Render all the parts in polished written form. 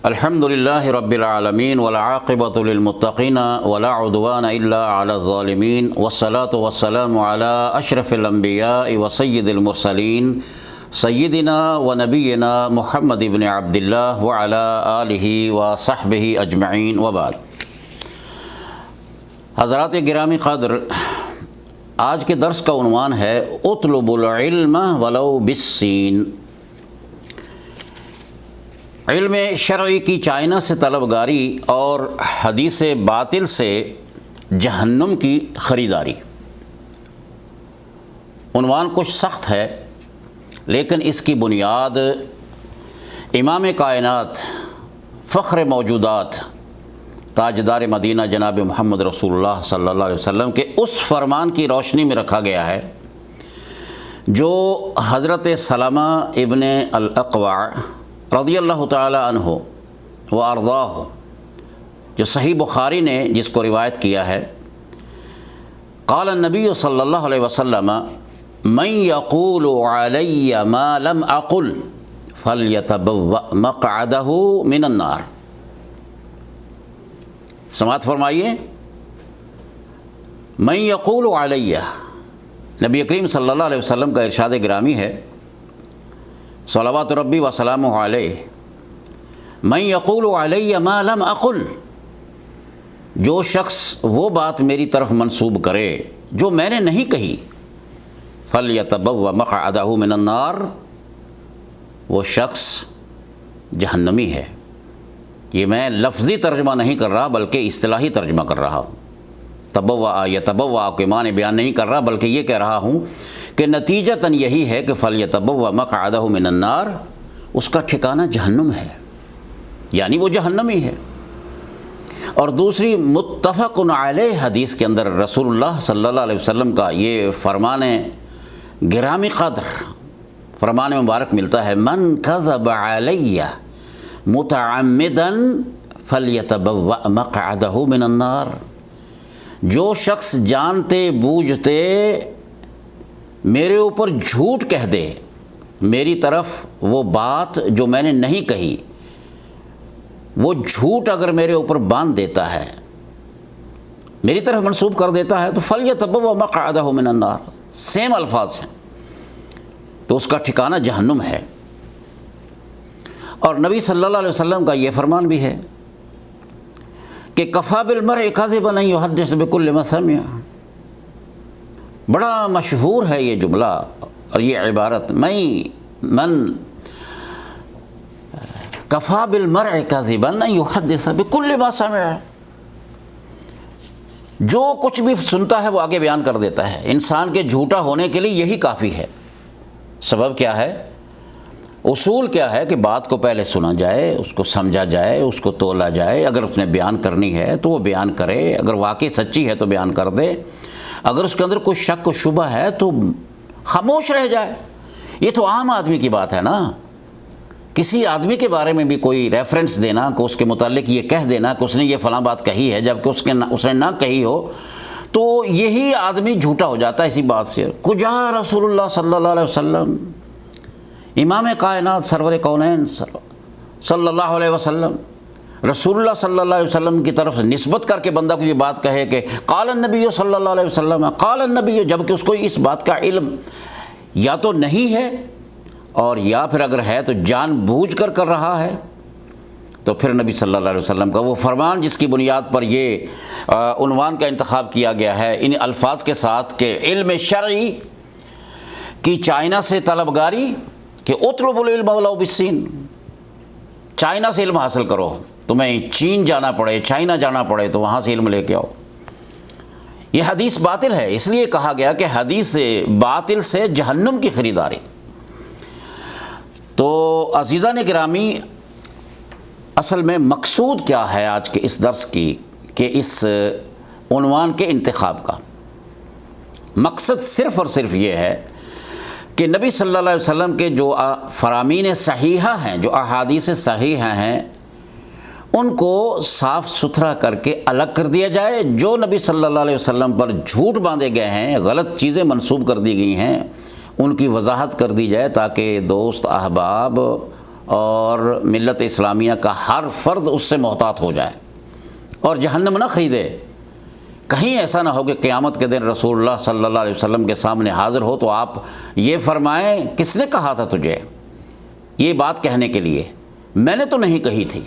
الحمد للہ رب العالمین والعاقبۃ للمتقین ولا عدوان الا علی الظالمین والصلاة والسلام علی اشرف الانبیاء وسید المرسلین سیدنا و نبینا محمد بن عبد اللہ وعلی آلہ وصحبہ اجمعین وبعد۔ حضرات گرامی قدر، آج کے درس کا عنوان ہے اطلب العلم ولو بالسین۔ علم شرعی کی چائنا سے طلبگاری اور حدیث باطل سے جہنم کی خریداری۔ عنوان کچھ سخت ہے، لیکن اس کی بنیاد امام کائنات، فخر موجودات، تاجدار مدینہ جناب محمد رسول اللہ صلی اللہ علیہ وسلم کے اس فرمان کی روشنی میں رکھا گیا ہے جو حضرت سلمہ ابن الاقوع رضی اللہ تعالی عنہ و ارضاہ، جو صحیح بخاری نے جس کو روایت کیا ہے، قال النبی صلی اللہ علیہ وسلم من یقول علی ما لم اقل فلیتبوأ مقعدہ من النار۔ سماعت فرمائیے، من یقول علی، نبی کریم صلی اللہ علیہ وسلم کا ارشاد گرامی ہے، صلوات ربی وسلامہ علیہ، من یقول علی ما لم اقل، جو شخص وہ بات میری طرف منسوب کرے جو میں نے نہیں کہی، فلیتبوأ مقعدہ من النار، وہ شخص جہنمی ہے۔ یہ میں لفظی ترجمہ نہیں کر رہا بلکہ اصطلاحی ترجمہ کر رہا ہوں۔ تبوّأ یتبوّأ کے معنی بیان نہیں کر رہا بلکہ یہ کہہ رہا ہوں کہ نتیجتاً یہی ہے کہ فلیتبوّأ مقعدہ من النار، اس کا ٹھکانہ جہنم ہے، یعنی وہ جہنمی ہے۔ اور دوسری متفق علیہ حدیث کے اندر رسول اللہ صلی اللہ علیہ وسلم کا یہ فرمان گرامی قدر، فرمان مبارک ملتا ہے، من کذب علی متعمدا فلیتبوأ مقعدہ من النار، جو شخص جانتے بوجھتے میرے اوپر جھوٹ کہہ دے، میری طرف وہ بات جو میں نے نہیں کہی، وہ جھوٹ اگر میرے اوپر باندھ دیتا ہے، میری طرف منسوب کر دیتا ہے، تو فلیتبوأ مقعدہ من النار، سیم الفاظ ہیں، تو اس کا ٹھکانہ جہنم ہے۔ اور نبی صلی اللہ علیہ وسلم کا یہ فرمان بھی ہے کہ کفیٰ بالمرء کذبا ان یحدث بکل ما سمع۔ بڑا مشہور ہے یہ جملہ اور یہ عبارت، من کفیٰ بالمرء کذبا ان یحدث بکل ما سمع، جو کچھ بھی سنتا ہے وہ آگے بیان کر دیتا ہے۔ انسان کے جھوٹا ہونے کے لیے یہی کافی ہے۔ سبب کیا ہے؟ اصول کیا ہے کہ بات کو پہلے سنا جائے، اس کو سمجھا جائے، اس کو تولا جائے، اگر اس نے بیان کرنی ہے تو وہ بیان کرے، اگر واقعی سچی ہے تو بیان کر دے، اگر اس کے اندر کوئی شک و شبہ ہے تو خاموش رہ جائے۔ یہ تو عام آدمی کی بات ہے نا، کسی آدمی کے بارے میں بھی کوئی ریفرنس دینا کہ اس کے متعلق یہ کہہ دینا کہ اس نے یہ فلاں بات کہی ہے جبکہ اس نے نہ کہی ہو، تو یہی آدمی جھوٹا ہو جاتا ہے اسی بات سے۔ کجا رسول اللہ صلی اللہ علیہ وسلم، امام کائنات سرور کونین صلی اللہ علیہ وسلم، رسول اللہ صلی اللہ علیہ وسلم کی طرف نسبت کر کے بندہ کو یہ بات کہے کہ قال النبی صلی اللہ علیہ وسلم، قال النبی، جبکہ اس کو اس بات کا علم یا تو نہیں ہے اور یا پھر اگر ہے تو جان بوجھ کر رہا ہے، تو پھر نبی صلی اللہ علیہ وسلم کا وہ فرمان جس کی بنیاد پر یہ عنوان کا انتخاب کیا گیا ہے ان الفاظ کے ساتھ کہ علم شرعی کی چائنا سے طلبگاری، کہ اطلب العلم ولو بالسین، چائنا سے علم حاصل کرو، تمہیں چین جانا پڑے، چائنا جانا پڑے تو وہاں سے علم لے کے آؤ۔ یہ حدیث باطل ہے، اس لیے کہا گیا کہ حدیث باطل سے جہنم کی خریداری۔ تو عزیزان گرامی، اصل میں مقصود کیا ہے آج کے اس درس کی، کہ اس عنوان کے انتخاب کا مقصد صرف اور صرف یہ ہے کہ نبی صلی اللہ علیہ وسلم کے جو فرامین صحیحہ ہیں، جو احادیث صحیحہ ہیں، ان کو صاف ستھرا کر کے الگ کر دیا جائے۔ جو نبی صلی اللہ علیہ وسلم پر جھوٹ باندھے گئے ہیں، غلط چیزیں منسوب کر دی گئی ہیں، ان کی وضاحت کر دی جائے تاکہ دوست، احباب اور ملت اسلامیہ کا ہر فرد اس سے محتاط ہو جائے اور جہنم نہ خریدے۔ کہیں ایسا نہ ہو کہ قیامت کے دن رسول اللہ صلی اللہ علیہ وسلم کے سامنے حاضر ہو تو آپ یہ فرمائیں کس نے کہا تھا تجھے یہ بات کہنے کے لیے؟ میں نے تو نہیں کہی تھی،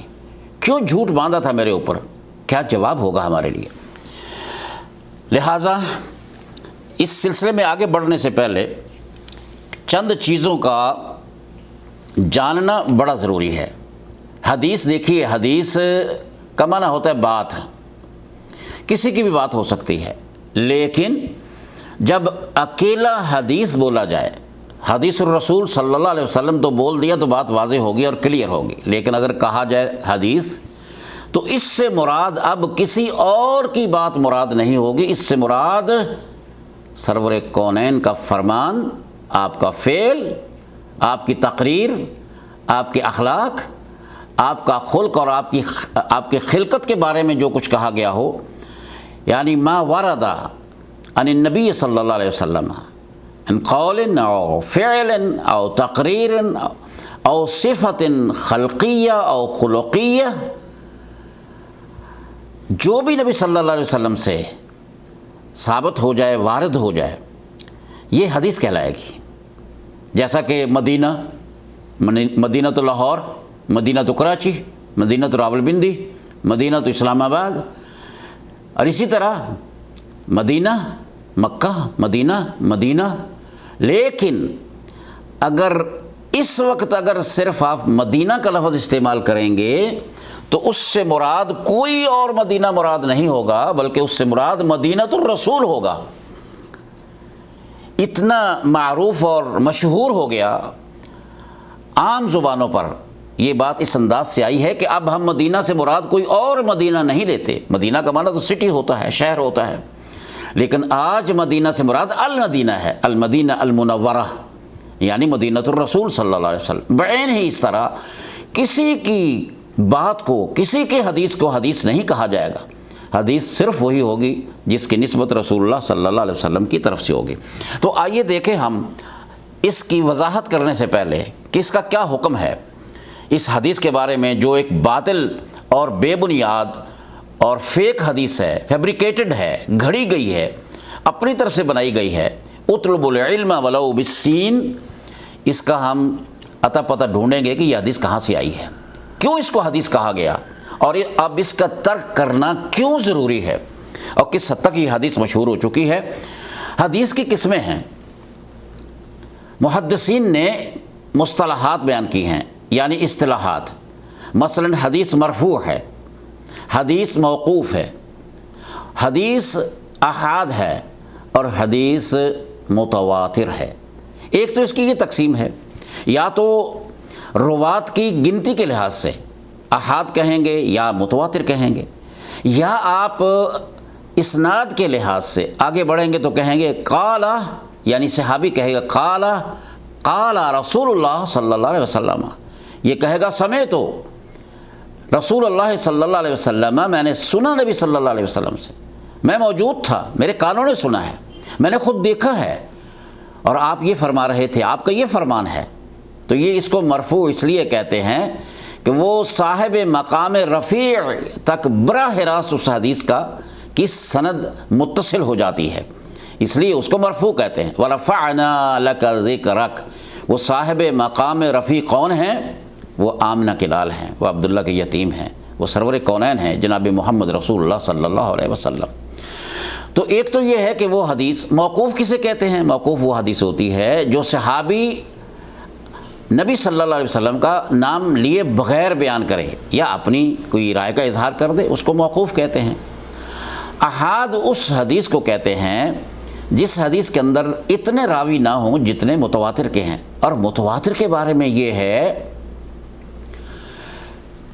کیوں جھوٹ باندھا تھا میرے اوپر؟ کیا جواب ہوگا ہمارے لیے؟ لہٰذا اس سلسلے میں آگے بڑھنے سے پہلے چند چیزوں کا جاننا بڑا ضروری ہے۔ حدیث دیکھیے، حدیث کا معنی ہوتا ہے بات، کسی کی بھی بات ہو سکتی ہے، لیکن جب اکیلا حدیث بولا جائے، حدیث الرسول صلی اللہ علیہ وسلم تو بول دیا تو بات واضح ہوگی اور کلیئر ہوگی، لیکن اگر کہا جائے حدیث تو اس سے مراد اب کسی اور کی بات مراد نہیں ہوگی، اس سے مراد سرور کونین کا فرمان، آپ کا فعل، آپ کی تقریر، آپ کے اخلاق، آپ کا خلق اور آپ کی خلقت کے بارے میں جو کچھ کہا گیا ہو، یعنی ما ورد عن النبی صلی اللہ علیہ وسلم ان قول او فعل او تقریر او صفت خلقیہ او خلقیہ، جو بھی نبی صلی اللہ علیہ وسلم سے ثابت ہو جائے، وارد ہو جائے، یہ حدیث کہلائے گی۔ جیسا کہ مدینہ تو لاہور، مدینہ تو کراچی، مدینہ تو راولپنڈی، مدینہ تو اسلام آباد، اور اسی طرح مدینہ مکہ، مدینہ۔ لیکن اگر اس وقت صرف آپ مدینہ کا لفظ استعمال کریں گے تو اس سے مراد کوئی اور مدینہ مراد نہیں ہوگا، بلکہ اس سے مراد مدینۃ الرسول ہوگا۔ اتنا معروف اور مشہور ہو گیا عام زبانوں پر، یہ بات اس انداز سے آئی ہے کہ اب ہم مدینہ سے مراد کوئی اور مدینہ نہیں لیتے۔ مدینہ کا معنی تو سٹی ہوتا ہے، شہر ہوتا ہے، لیکن آج مدینہ سے مراد المدینہ ہے، المدینہ المنورہ، یعنی مدینۃ الرسول صلی اللہ علیہ وسلم۔ بعین ہی اس طرح کسی کی بات کو، کسی کے حدیث کو حدیث نہیں کہا جائے گا، حدیث صرف وہی ہوگی جس کی نسبت رسول اللہ صلی اللہ علیہ وسلم کی طرف سے ہوگی۔ تو آئیے دیکھیں ہم اس کی وضاحت کرنے سے پہلے کہ اس کا کیا حکم ہے اس حدیث کے بارے میں، جو ایک باطل اور بے بنیاد اور فیک حدیث ہے، فیبریکیٹڈ ہے، گھڑی گئی ہے، اپنی طرف سے بنائی گئی ہے۔ اطلب العلم ولو بالسین، اس کا ہم عطا پتہ ڈھونڈیں گے کہ یہ حدیث کہاں سے آئی ہے، کیوں اس کو حدیث کہا گیا، اور اب اس کا ترک کرنا کیوں ضروری ہے، اور کس حد تک یہ حدیث مشہور ہو چکی ہے۔ حدیث کی قسمیں ہیں، محدثین نے مصطلحات بیان کی ہیں، یعنی اصطلاحات۔ مثلا حدیث مرفوع ہے، حدیث موقوف ہے، حدیث احاد ہے، اور حدیث متواتر ہے۔ ایک تو اس کی یہ تقسیم ہے، یا تو روات کی گنتی کے لحاظ سے احاد کہیں گے یا متواتر کہیں گے، یا آپ اسناد کے لحاظ سے آگے بڑھیں گے تو کہیں گے قال، یعنی صحابی کہے گا قال رسول اللہ صلی اللہ علیہ وسلم، یہ کہے گا سمعت رسول اللہ صلی اللہ علیہ وسلم، میں نے سنا نبی صلی اللہ علیہ وسلم سے، میں موجود تھا، میرے کانوں نے سنا ہے، میں نے خود دیکھا ہے، اور آپ یہ فرما رہے تھے، آپ کا یہ فرمان ہے۔ تو یہ اس کو مرفوع اس لیے کہتے ہیں کہ وہ صاحب مقام رفیع تک براہ راست اس حدیث کی سند متصل ہو جاتی ہے، اس لیے اس کو مرفوع کہتے ہیں۔ وَرَفَعْنَا لَكَ ذِكْرَكَ، وہ صاحب مقام رفیع کون ہیں؟ وہ آمنہ کے لال ہیں، وہ عبداللہ کے یتیم ہیں، وہ سرور کونین ہیں، جناب محمد رسول اللہ صلی اللہ علیہ وسلم۔ تو ایک تو یہ ہے کہ وہ حدیث موقوف کسے کہتے ہیں؟ موقوف وہ حدیث ہوتی ہے جو صحابی نبی صلی اللہ علیہ وسلم کا نام لیے بغیر بیان کرے یا اپنی کوئی رائے کا اظہار کر دے، اس کو موقوف کہتے ہیں۔ احاد اس حدیث کو کہتے ہیں جس حدیث کے اندر اتنے راوی نہ ہوں جتنے متواتر کے ہیں، اور متواتر کے بارے میں یہ ہے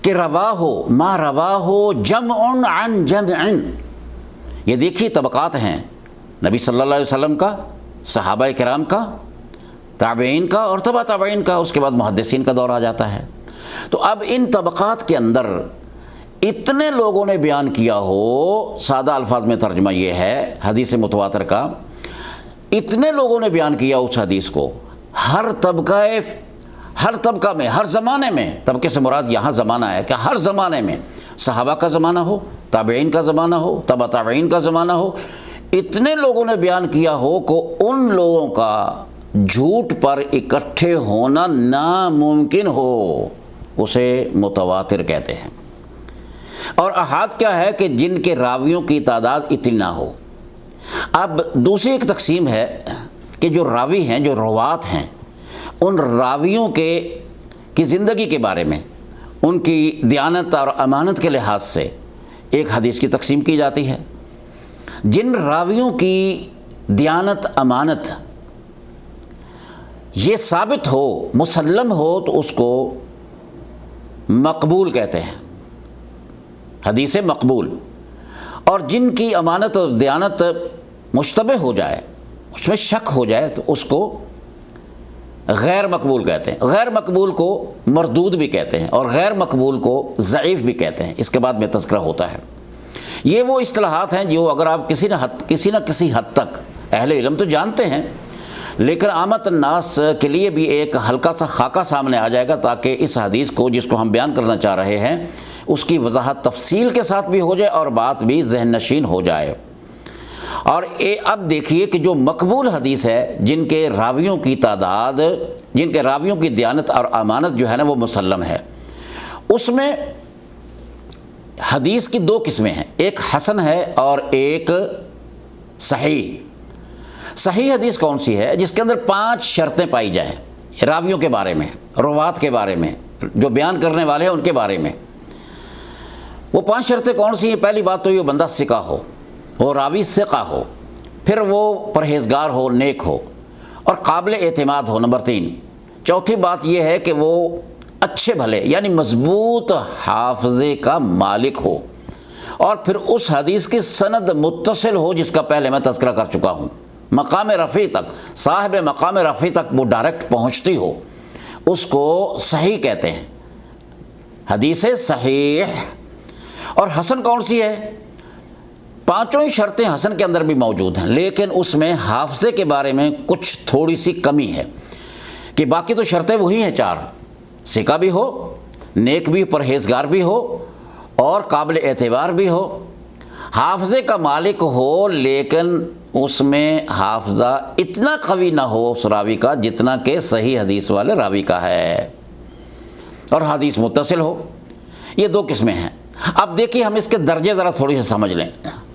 کہ رواہ ما رواہ جمع عن جمع، یہ دیکھیے طبقات ہیں نبی صلی اللہ علیہ وسلم کا، صحابہ کرام کا، تابعین کا، اور تبع تابعین کا، اس کے بعد محدثین کا دور آ جاتا ہے۔ تو اب ان طبقات کے اندر اتنے لوگوں نے بیان کیا ہو، سادہ الفاظ میں ترجمہ یہ ہے حدیث متواتر کا، اتنے لوگوں نے بیان کیا اس حدیث کو، ہر طبقہ ہر طبقہ میں، ہر زمانے میں، طبقے سے مراد یہاں زمانہ ہے کہ ہر زمانے میں، صحابہ کا زمانہ ہو، تابعین کا زمانہ ہو، تبع تابعین کا زمانہ ہو، اتنے لوگوں نے بیان کیا ہو کہ ان لوگوں کا جھوٹ پر اکٹھے ہونا ناممکن ہو، اسے متواتر کہتے ہیں۔ اور احاد کیا ہے کہ جن کے راویوں کی تعداد اتنی نہ ہو۔ اب دوسری ایک تقسیم ہے کہ جو راوی ہیں، جو روات ہیں، ان راویوں کی زندگی کے بارے میں، ان کی دیانت اور امانت کے لحاظ سے ایک حدیث کی تقسیم کی جاتی ہے۔ جن راویوں کی دیانت، امانت یہ ثابت ہو، مسلم ہو، تو اس کو مقبول کہتے ہیں، حدیث مقبول۔ اور جن کی امانت اور دیانت مشتبہ ہو جائے، اس میں شک ہو جائے، تو اس کو غیر مقبول کہتے ہیں۔ غیر مقبول کو مردود بھی کہتے ہیں، اور غیر مقبول کو ضعیف بھی کہتے ہیں۔ اس کے بعد میں تذکرہ ہوتا ہے۔ یہ وہ اصطلاحات ہیں جو اگر آپ کسی نہ کسی حد تک اہل علم تو جانتے ہیں، لیکن عامت الناس کے لیے بھی ایک ہلکا سا خاکہ سامنے آ جائے گا، تاکہ اس حدیث کو جس کو ہم بیان کرنا چاہ رہے ہیں اس کی وضاحت تفصیل کے ساتھ بھی ہو جائے اور بات بھی ذہن نشین ہو جائے۔ اور اب دیکھیے کہ جو مقبول حدیث ہے، جن کے راویوں کی تعداد، جن کے راویوں کی دیانت اور امانت جو ہے نا وہ مسلم ہے، اس میں حدیث کی دو قسمیں ہیں، ایک حسن ہے اور ایک صحیح۔ صحیح حدیث کون سی ہے؟ جس کے اندر 5 شرطیں پائی جائیں راویوں کے بارے میں، روات کے بارے میں، جو بیان کرنے والے ہیں ان کے بارے میں۔ وہ 5 شرطیں کون سی ہیں؟ پہلی بات تو یہ بندہ ثقہ ہو، وہ راوی ثقہ ہو، پھر وہ پرہیزگار ہو، نیک ہو، اور قابل اعتماد ہو، نمبر 3۔ چوتھی بات یہ ہے کہ وہ اچھے بھلے یعنی مضبوط حافظے کا مالک ہو، اور پھر اس حدیث کی سند متصل ہو، جس کا پہلے میں تذکرہ کر چکا ہوں، مقام رفیع تک، صاحب مقام رفیع تک وہ ڈائریکٹ پہنچتی ہو، اس کو صحیح کہتے ہیں، حدیث صحیح۔ اور حسن کون سی ہے؟ 5 ہی شرطیں حسن کے اندر بھی موجود ہیں، لیکن اس میں حافظے کے بارے میں کچھ تھوڑی سی کمی ہے، کہ باقی تو شرطیں وہی ہیں 4، ثقہ بھی ہو، نیک بھی، پرہیزگار بھی ہو، اور قابل اعتبار بھی ہو، حافظے کا مالک ہو، لیکن اس میں حافظہ اتنا قوی نہ ہو اس راوی کا جتنا کہ صحیح حدیث والے راوی کا ہے، اور حدیث متصل ہو۔ یہ 2 قسمیں ہیں۔ اب دیکھیے ہم اس کے درجے ذرا تھوڑی سے سمجھ لیں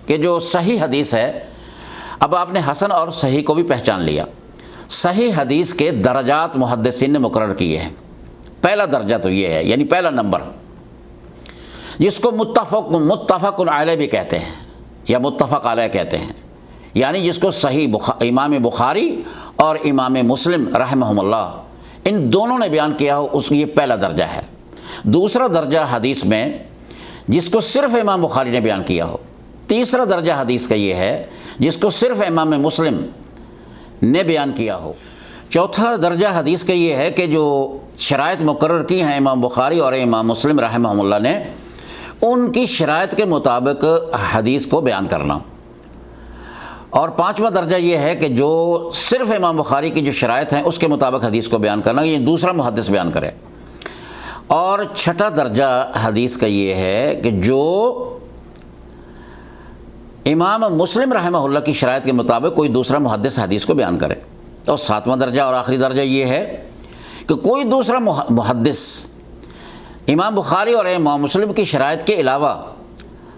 کہ جو صحیح حدیث ہے، اب آپ نے حسن اور صحیح کو بھی پہچان لیا۔ صحیح حدیث کے درجات محدثین نے مقرر کیے ہیں۔ پہلا درجہ تو یہ ہے، یعنی پہلا نمبر، جس کو متفق علیہ بھی کہتے ہیں یا متفق علیہ کہتے ہیں، یعنی جس کو صحیح امام بخاری اور امام مسلم رحمہم اللہ ان دونوں نے بیان کیا ہو، اس یہ پہلا درجہ ہے۔ دوسرا درجہ حدیث میں جس کو صرف امام بخاری نے بیان کیا ہو۔ تیسرا درجہ حدیث کا یہ ہے جس کو صرف امام مسلم نے بیان کیا ہو۔ چوتھا درجہ حدیث کا یہ ہے کہ جو شرائط مقرر کی ہیں امام بخاری اور امام مسلم رحمہم اللہ نے، ان کی شرائط کے مطابق حدیث کو بیان کرنا۔ اور 5واں درجہ یہ ہے کہ جو صرف امام بخاری کی جو شرائط ہیں اس کے مطابق حدیث کو بیان کرنا، یہ دوسرا محدث بیان کرے۔ اور 6واں درجہ حدیث کا یہ ہے کہ جو امام مسلم رحمہ اللہ کی شرائط کے مطابق کوئی دوسرا محدث حدیث کو بیان کرے۔ اور 7واں درجہ اور آخری درجہ یہ ہے کہ کوئی دوسرا محدث امام بخاری اور امام مسلم کی شرائط کے علاوہ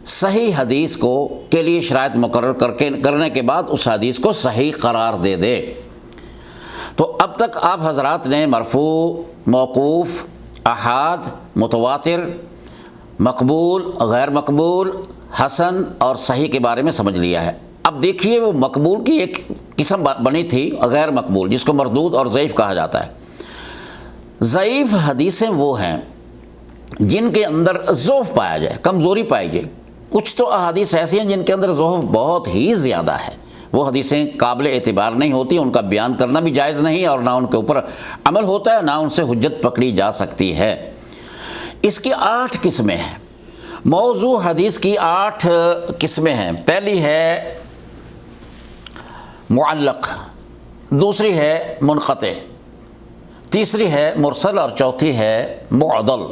صحیح حدیث کو کے لیے شرائط مقرر کرنے کے بعد اس حدیث کو صحیح قرار دے دے۔ تو اب تک آپ حضرات نے مرفوع، موقوف، احاد، متواتر، مقبول، غیر مقبول، حسن اور صحیح کے بارے میں سمجھ لیا ہے۔ اب دیکھیے وہ مقبول کی ایک قسم بنی تھی غیر مقبول، جس کو مردود اور ضعیف کہا جاتا ہے۔ ضعیف حدیثیں وہ ہیں جن کے اندر ضعف پایا جائے، کمزوری پائی جائے۔ کچھ تو احادیث ایسی ہیں جن کے اندر ضعف بہت ہی زیادہ ہے، وہ حدیثیں قابل اعتبار نہیں ہوتی، ان کا بیان کرنا بھی جائز نہیں، اور نہ ان کے اوپر عمل ہوتا ہے، نہ ان سے حجت پکڑی جا سکتی ہے۔ اس کی 8 قسمیں ہیں۔ موضوع حدیث کی 8 قسمیں ہیں۔ پہلی ہے معلق، دوسری ہے منقطع، تیسری ہے مرسل اور چوتھی ہے معضل،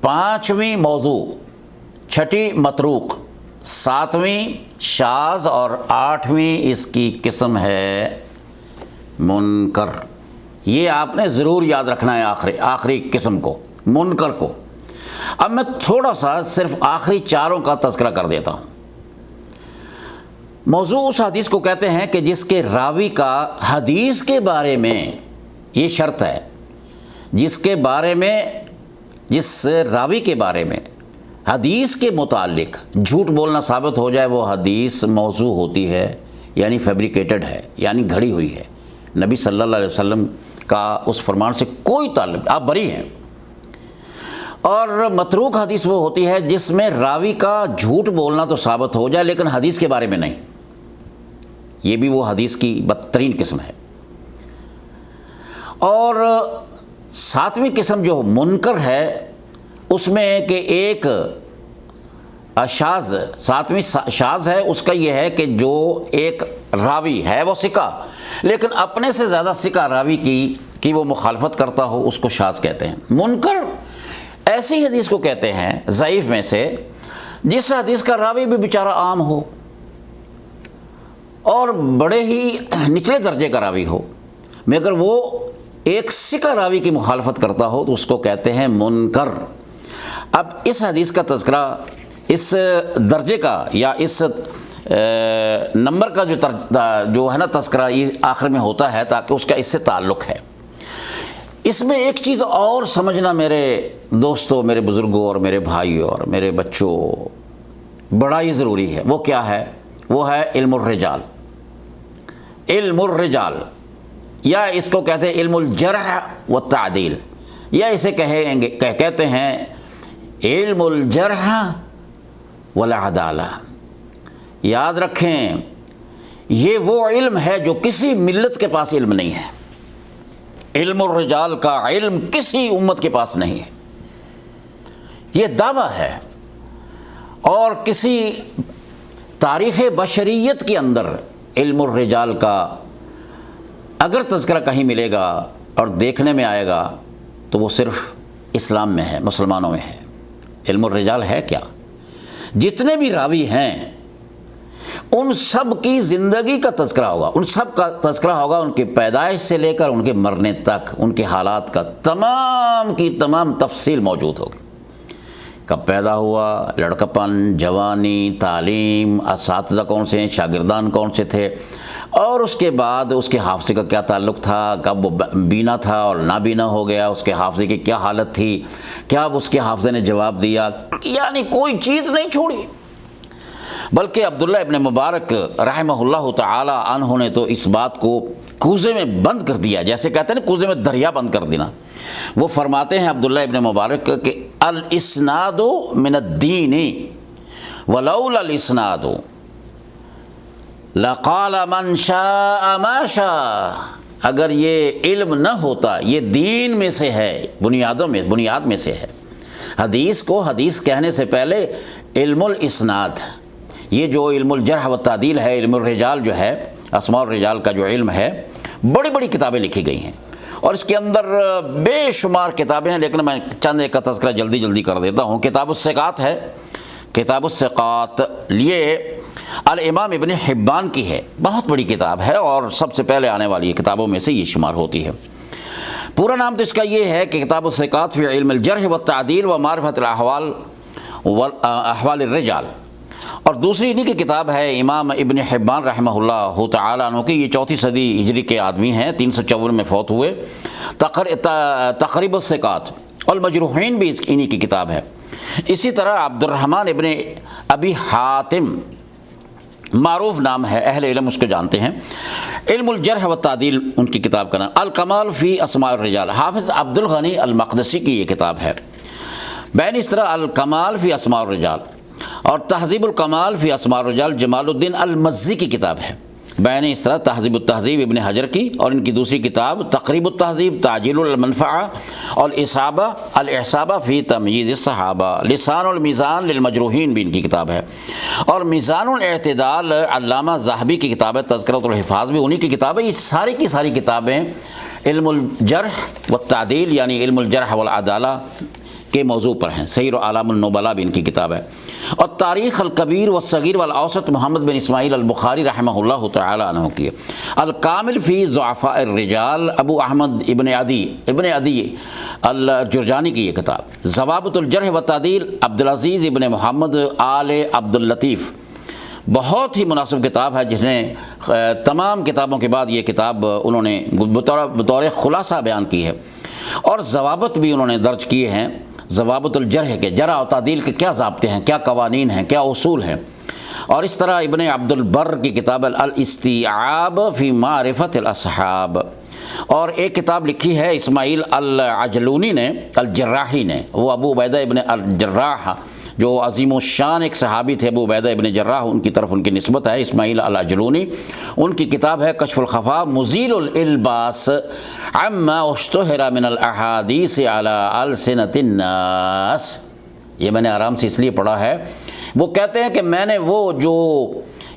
پانچویں موضوع، چھٹی متروک، ساتویں شاذ اور آٹھویں اس کی قسم ہے منکر۔ یہ آپ نے ضرور یاد رکھنا ہے آخری قسم کو، منکر کو۔ اب میں تھوڑا سا صرف آخری چاروں کا تذکرہ کر دیتا ہوں۔ موضوع اس حدیث کو کہتے ہیں کہ جس کے راوی کا حدیث کے بارے میں، یہ شرط ہے، جس راوی کے بارے میں حدیث کے متعلق جھوٹ بولنا ثابت ہو جائے، وہ حدیث موضوع ہوتی ہے، یعنی فیبریکیٹڈ ہے، یعنی گھڑی ہوئی ہے، نبی صلی اللہ علیہ وسلم کا اس فرمان سے کوئی تعلق، آپ بری ہیں۔ اور متروک حدیث وہ ہوتی ہے جس میں راوی کا جھوٹ بولنا تو ثابت ہو جائے لیکن حدیث کے بارے میں نہیں، یہ بھی وہ حدیث کی بدترین قسم ہے۔ اور ساتویں قسم جو منکر ہے، اس میں کہ ایک شاذ، ساتویں شاذ ہے، اس کا یہ ہے کہ جو ایک راوی ہے وہ ثقہ لیکن اپنے سے زیادہ ثقہ راوی کی وہ مخالفت کرتا ہو، اس کو شاذ کہتے ہیں۔ منکر ایسی حدیث کو کہتے ہیں ضعیف میں سے جس حدیث کا راوی بھی بیچارہ عام ہو اور بڑے ہی نچلے درجے کا راوی ہو، مگر وہ ایک ثقہ راوی کی مخالفت کرتا ہو تو اس کو کہتے ہیں منکر۔ اب اس حدیث کا تذکرہ اس درجے کا یا اس نمبر کا جو ہے نا تذکرہ یہ آخر میں ہوتا ہے تاکہ اس کا اس سے تعلق ہے۔ اس میں ایک چیز اور سمجھنا میرے دوستوں، میرے بزرگوں اور میرے بھائیوں اور میرے بچوں بڑا ہی ضروری ہے۔ وہ کیا ہے؟ وہ ہے علم الرجال۔ علم الرجال، یا اس کو کہتے ہیں علم الجرح والتعدیل، یا اسے کہتے ہیں علم الجرح والعدالہ۔ یاد رکھیں یہ وہ علم ہے جو کسی ملت کے پاس علم نہیں ہے۔ علم الرجال کا علم کسی امت کے پاس نہیں ہے، یہ دعویٰ ہے، اور کسی تاریخ بشریت کے اندر علم الرجال کا اگر تذکرہ کہیں ملے گا اور دیکھنے میں آئے گا تو وہ صرف اسلام میں ہے، مسلمانوں میں ہے۔ علم الرجال ہے کیا؟ جتنے بھی راوی ہیں ان سب کی زندگی کا تذکرہ ہوگا، ان سب کا تذکرہ ہوگا، ان کی پیدائش سے لے کر ان کے مرنے تک ان کے حالات کا تمام کی تمام تفصیل موجود ہوگی۔ کب پیدا ہوا، لڑکپن، جوانی، تعلیم، اساتذہ کون سے ہیں، شاگردان کون سے تھے، اور اس کے بعد اس کے حافظے کا کیا تعلق تھا، کب وہ بینا تھا اور نابینا ہو گیا، اس کے حافظے کی کیا حالت تھی، کیا اس کے حافظے نے جواب دیا، یعنی کوئی چیز نہیں چھوڑی۔ بلکہ عبداللہ ابن مبارک رحمہ اللہ تعالی عنہ نے تو اس بات کو کوزے میں بند کر دیا، جیسے کہتے ہیں نا کوزے میں دریا بند کر دینا۔ وہ فرماتے ہیں عبداللہ ابن مبارک کہ الاسناد من الدین ولولا الاسناد لقال من شاء ما شاء۔ اگر یہ علم نہ ہوتا، یہ دین میں سے ہے، بنیاد میں سے ہے۔ حدیث کو حدیث کہنے سے پہلے علم الاسناد، یہ جو علم الجرح والتعدیل ہے، علم الرجال جو ہے، اسماء الرجال کا جو علم ہے، بڑی بڑی کتابیں لکھی گئی ہیں اور اس کے اندر بے شمار کتابیں ہیں، لیکن میں چند ایک کا تذکرہ جلدی کر دیتا ہوں۔ کتاب الثقات ہے، کتاب الثقات یہ الامام ابن حبان کی ہے، بہت بڑی کتاب ہے اور سب سے پہلے آنے والی کتابوں میں سے یہ شمار ہوتی ہے۔ پورا نام تو اس کا یہ ہے کہ کتاب الثقات فی علم الجرح والتعدیل و معرفت الاحوال احوال الرجال، اور دوسری انہی کی کتاب ہے امام ابن حبان رحمہ اللہ تعالیٰ عنہ کی، یہ 4 صدی ہجری کے آدمی ہیں، 354 میں فوت ہوئے۔ تقریب الثقات والمجروحین بھی انہی کی کتاب ہے۔ اسی طرح عبد الرحمن ابن ابی حاتم، معروف نام ہے، اہل علم اس کو جانتے ہیں، علم الجرح والتعدیل ان کی کتاب کا نام۔ الکمال فی اسماء الرجال، حافظ عبد الغنی المقدسی کی یہ کتاب ہے۔ بین اس طرح الکمال فی اسماء الرجال اور تہذیب الکمال فی اسماء الرجال جمال الدین المزی کی کتاب ہے۔ بین اس طرح تہذیب التہذیب ابن حجر کی، اور ان کی دوسری کتاب تقریب التہذیب تعجیل المنفعہ اور الاصابہ فی تمییز الصحابہ۔ لسان المیزان للمجروحین بھی ان کی کتاب ہے، اور میزان الاعتدال علامہ ذہبی کی کتاب ہے۔ تذکرۃ الحفاظ بھی انہی کی کتاب ہے۔ یہ ساری کی ساری کتابیں علم الجرح والتعدیل یعنی علم الجرح والعدالہ کے موضوع پر ہیں، سیر اعلام النبلاء بھی ان کی کتاب ہے، اور تاریخ الکبیر والصغیر والاوسط محمد بن اسماعیل البخاری رحمہ اللہ تعالی عنہ کی، الکامل فی ضعفاء الرجال ابو احمد ابن عدی الجرجانی کی یہ کتاب، ضوابط الجرح والتعدیل عبدالعزیز ابن محمد آل عبداللطیف، بہت ہی مناسب کتاب ہے، جس نے تمام کتابوں کے بعد یہ کتاب انہوں نے بطور خلاصہ بیان کی ہے، اور ضوابط بھی انہوں نے درج کیے ہیں، ضوابط الجرح کے، جرح و تعدیل کے کیا ضابطے ہیں، کیا قوانین ہیں، کیا اصول ہیں، اور اس طرح ابن عبد البر کی کتاب الاستیعاب فی معرفت الاصحاب، اور ایک کتاب لکھی ہے اسماعیل العجلونی نے الجراحی نے، وہ ابو عبیدہ ابن الجراح جو عظیم الشان ایک صحابی تھے ابو عبیدہ ابن جراح، ان کی طرف ان کی نسبت ہے، اسماعیل العجلونی، ان کی کتاب ہے کشف الخفاء مزیل الالباس عما اشتہر من الاحادیث علی السنۃ الناس، یہ میں نے آرام سے اس لیے پڑھا ہے، وہ کہتے ہیں کہ میں نے وہ جو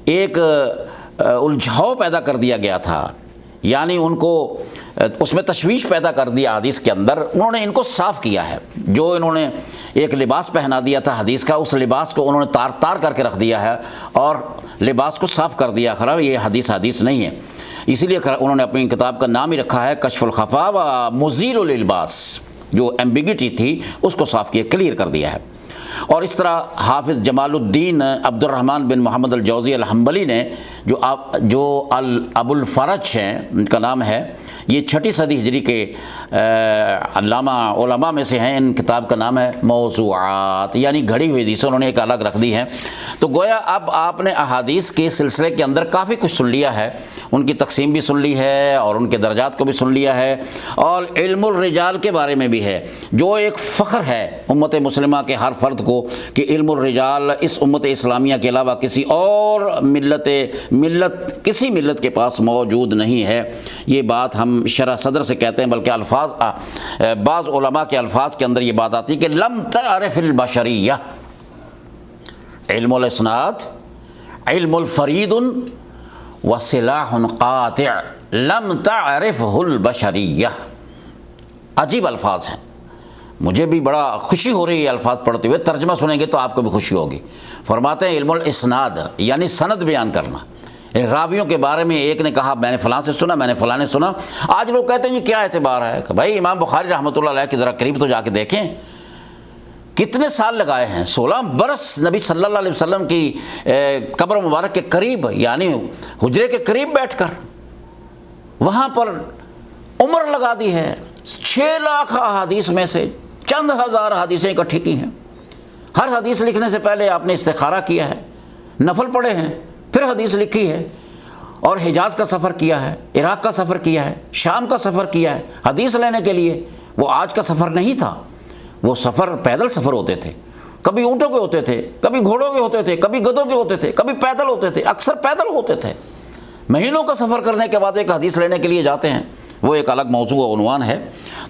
ایک الجھاؤ پیدا کر دیا گیا تھا، یعنی ان کو اس میں تشویش پیدا کر دیا حدیث کے اندر، انہوں نے ان کو صاف کیا ہے، جو انہوں نے ایک لباس پہنا دیا تھا حدیث کا، اس لباس کو انہوں نے تار تار کر کے رکھ دیا ہے اور لباس کو صاف کر دیا، خراب یہ حدیث نہیں ہے، اسی لیے انہوں نے اپنی کتاب کا نام ہی رکھا ہے کشف الخفاء و مزیل الالباس، جو ایمبیگیٹی تھی اس کو صاف کیا، کلیئر کر دیا ہے۔ اور اس طرح حافظ جمال الدین عبد الرحمن بن محمد الجوزی الحنبلی نے جو ابو الفرج ہیں، ان کا نام ہے، یہ 6 صدی ہجری کے علماء میں سے ہیں، ان کتاب کا نام ہے موضوعات، یعنی گھڑی ہوئی حدیثیں انہوں نے ایک الگ رکھ دی ہیں۔ تو گویا اب آپ نے احادیث کے سلسلے کے اندر کافی کچھ سن لیا ہے، ان کی تقسیم بھی سن لی ہے اور ان کے درجات کو بھی سن لیا ہے، اور علم الرجال کے بارے میں بھی ہے، جو ایک فخر ہے امت مسلمہ کے ہر فرد کو کہ علم الرجال اس امت اسلامیہ کے علاوہ کسی اور کسی ملت کے پاس موجود نہیں ہے۔ یہ بات ہم شرح صدر سے کہتے ہیں، بلکہ بعض علماء کے الفاظ کے اندر یہ بات آتی ہے کہ لم تعرف البشریہ، علم الاسناد علم الفرید و سلاح قاطع لم تعرفہ البشریہ۔ عجیب الفاظ ہیں، مجھے بھی بڑا خوشی ہو رہی ہے الفاظ پڑھتے ہوئے، ترجمہ سنیں گے تو آپ کو بھی خوشی ہوگی۔ فرماتے ہیں علم الاسناد یعنی سند بیان کرنا، راویوں کے بارے میں ایک نے کہا میں نے فلاں سے سنا، میں نے فلاں نے سنا۔ آج لوگ کہتے ہیں یہ کیا اعتبار ہے کہ بھائی امام بخاری رحمۃ اللہ علیہ کے ذرا قریب تو جا کے دیکھیں، کتنے سال لگائے ہیں، 16 برس نبی صلی اللہ علیہ وسلم کی قبر مبارک کے قریب، یعنی حجرے کے قریب بیٹھ کر وہاں پر عمر لگا دی ہے، 6 لاکھ احادیث میں سے چند ہزار حدیثیں اکٹھی کی ہیں۔ ہر حدیث لکھنے سے پہلے آپ نے استخارہ کیا ہے، نفل پڑھے ہیں، پھر حدیث لکھی ہے، اور حجاز کا سفر کیا ہے، عراق کا سفر کیا ہے، شام کا سفر کیا ہے حدیث لینے کے لیے۔ وہ آج کا سفر نہیں تھا، وہ سفر پیدل سفر ہوتے تھے، کبھی اونٹوں کے ہوتے تھے، کبھی گھوڑوں کے ہوتے تھے، کبھی گدھوں کے ہوتے تھے، کبھی پیدل ہوتے تھے، اکثر پیدل ہوتے تھے۔ مہینوں کا سفر کرنے کے بعد ایک حدیث لینے کے لیے جاتے ہیں، وہ ایک الگ موضوع و عنوان ہے۔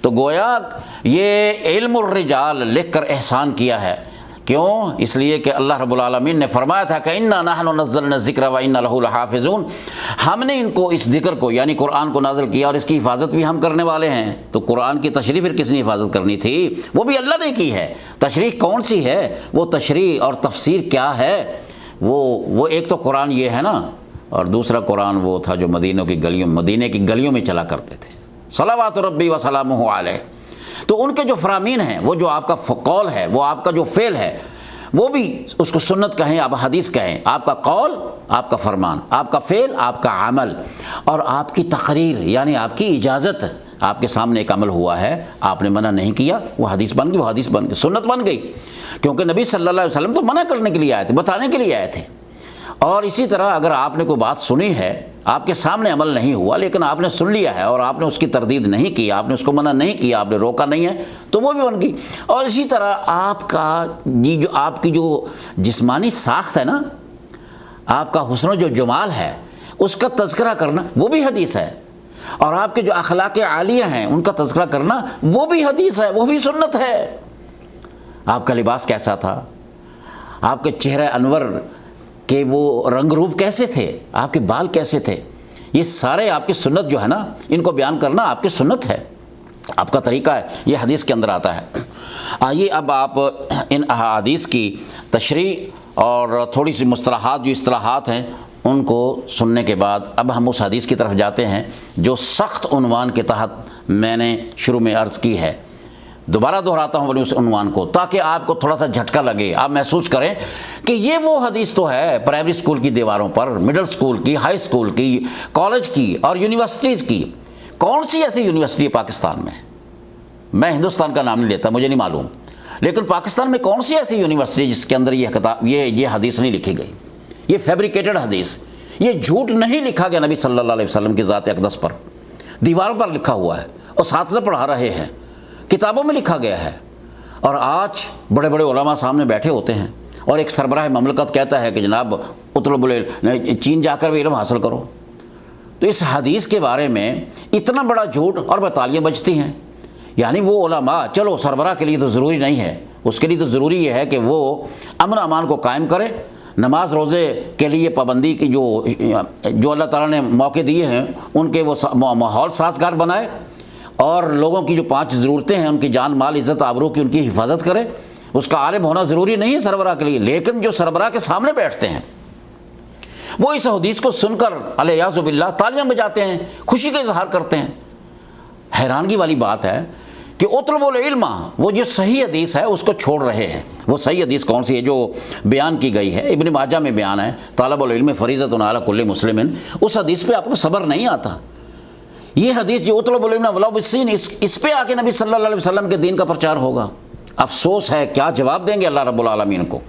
تو گویا یہ علم الرجال لکھ کر احسان کیا ہے، کیوں؟ اس لیے کہ اللہ رب العالمین نے فرمایا تھا کہ اِنَّا نَحْنُ نَزَّلْنَا الذِّكْرَ وَإِنَّا لَهُ لَحَافِظُونَ، ہم نے ان کو اس ذکر کو یعنی قرآن کو نازل کیا اور اس کی حفاظت بھی ہم کرنے والے ہیں۔ تو قرآن کی تشریح پھر کس نے حفاظت کرنی تھی؟ وہ بھی اللہ نے کی ہے۔ تشریح کون سی ہے؟ وہ تشریح اور تفسیر کیا ہے؟ وہ ایک تو قرآن یہ ہے نا، اور دوسرا قرآن وہ تھا جو مدینے کی گلیوں میں چلا کرتے تھے، صلوات ربی و سلامہ علیہ۔ تو ان کے جو فرامین ہیں، وہ جو آپ کا قول ہے، وہ آپ کا جو فعل ہے، وہ بھی اس کو سنت کہیں، آپ حدیث کہیں، آپ کا قول، آپ کا فرمان، آپ کا فعل، آپ کا عمل، اور آپ کی تقریر یعنی آپ کی اجازت، آپ کے سامنے ایک عمل ہوا ہے، آپ نے منع نہیں کیا، وہ حدیث بن گئی، وہ حدیث بن گئی، سنت بن گئی، کیونکہ نبی صلی اللہ علیہ وسلم تو منع کرنے کے لیے آئے تھے، بتانے کے لیے آئے تھے۔ اور اسی طرح اگر آپ نے کوئی بات سنی ہے، آپ کے سامنے عمل نہیں ہوا لیکن آپ نے سن لیا ہے اور آپ نے اس کی تردید نہیں کی، آپ نے اس کو منع نہیں کیا، آپ نے روکا نہیں ہے، تو وہ بھی بن گئی۔ اور اسی طرح آپ کی جو جسمانی ساخت ہے نا، آپ کا حسن و جو جمال ہے، اس کا تذکرہ کرنا وہ بھی حدیث ہے، اور آپ کے جو اخلاق عالیہ ہیں ان کا تذکرہ کرنا وہ بھی حدیث ہے، وہ بھی سنت ہے۔ آپ کا لباس کیسا تھا، آپ کے چہرہ انور کہ وہ رنگ روپ کیسے تھے، آپ کے بال کیسے تھے، یہ سارے آپ کی سنت جو ہے نا، ان کو بیان کرنا آپ کی سنت ہے، آپ کا طریقہ ہے، یہ حدیث کے اندر آتا ہے۔ آئیے اب آپ ان احادیث کی تشریح اور تھوڑی سی مصطلحات جو اصطلاحات ہیں ان کو سننے کے بعد اب ہم اس حدیث کی طرف جاتے ہیں جو سخت عنوان کے تحت میں نے شروع میں عرض کی ہے۔ دوبارہ دہراتا ہوں اس عنوان کو تاکہ آپ کو تھوڑا سا جھٹکا لگے، آپ محسوس کریں کہ یہ وہ حدیث تو ہے پرائمری اسکول کی دیواروں پر، مڈل اسکول کی، ہائی اسکول کی، کالج کی اور یونیورسٹیز کی۔ کون سی ایسی یونیورسٹی ہے پاکستان میں ہندوستان کا نام نہیں لیتا، مجھے نہیں معلوم، لیکن پاکستان میں کون سی ایسی یونیورسٹی جس کے اندر یہ حدیث نہیں لکھی گئی؟ یہ فیبریکیٹڈ حدیث، یہ جھوٹ نہیں لکھا گیا نبی صلی اللہ علیہ وسلم کی ذات اقدس پر، دیواروں پر لکھا ہوا ہے اور اساتذہ پڑھا رہے ہیں، کتابوں میں لکھا گیا ہے، اور آج بڑے بڑے علماء سامنے بیٹھے ہوتے ہیں اور ایک سربراہ مملکت کہتا ہے کہ جناب اطلب چین جا کر بھی علم حاصل کرو۔ تو اس حدیث کے بارے میں اتنا بڑا جھوٹ اور بتالیاں بجتی ہیں، یعنی وہ علماء، چلو سربراہ کے لیے تو ضروری نہیں ہے، اس کے لیے تو ضروری یہ ہے کہ وہ امن امان کو قائم کرے، نماز روزے کے لیے پابندی کی جو اللہ تعالیٰ نے موقع دیے ہیں ان کے وہ ماحول سازگار بنائے، اور لوگوں کی جو 5 ضرورتیں ہیں ان کی جان مال عزت آبرو کی ان کی حفاظت کرے۔ اس کا عالم ہونا ضروری نہیں ہے سربراہ کے لیے، لیکن جو سربراہ کے سامنے بیٹھتے ہیں وہ اس حدیث کو سن کر الیاذ باللہ تالیاں بجاتے ہیں، خوشی کا اظہار کرتے ہیں۔ حیرانگی والی بات ہے کہ اطلبوا العلم، وہ جو صحیح حدیث ہے اس کو چھوڑ رہے ہیں۔ وہ صحیح حدیث کون سی ہے جو بیان کی گئی ہے؟ ابن ماجہ میں بیان ہے، طالب العلم فریضۃ علی کل مسلم، اس حدیث پہ آپ کو صبر نہیں آتا۔ یہ حدیث جو اطلب العلم ولو بالسین، اس پہ آ کے نبی صلی اللہ علیہ وسلم کے دین کا پرچار ہوگا۔ افسوس ہے، کیا جواب دیں گے اللہ رب العالمین کو؟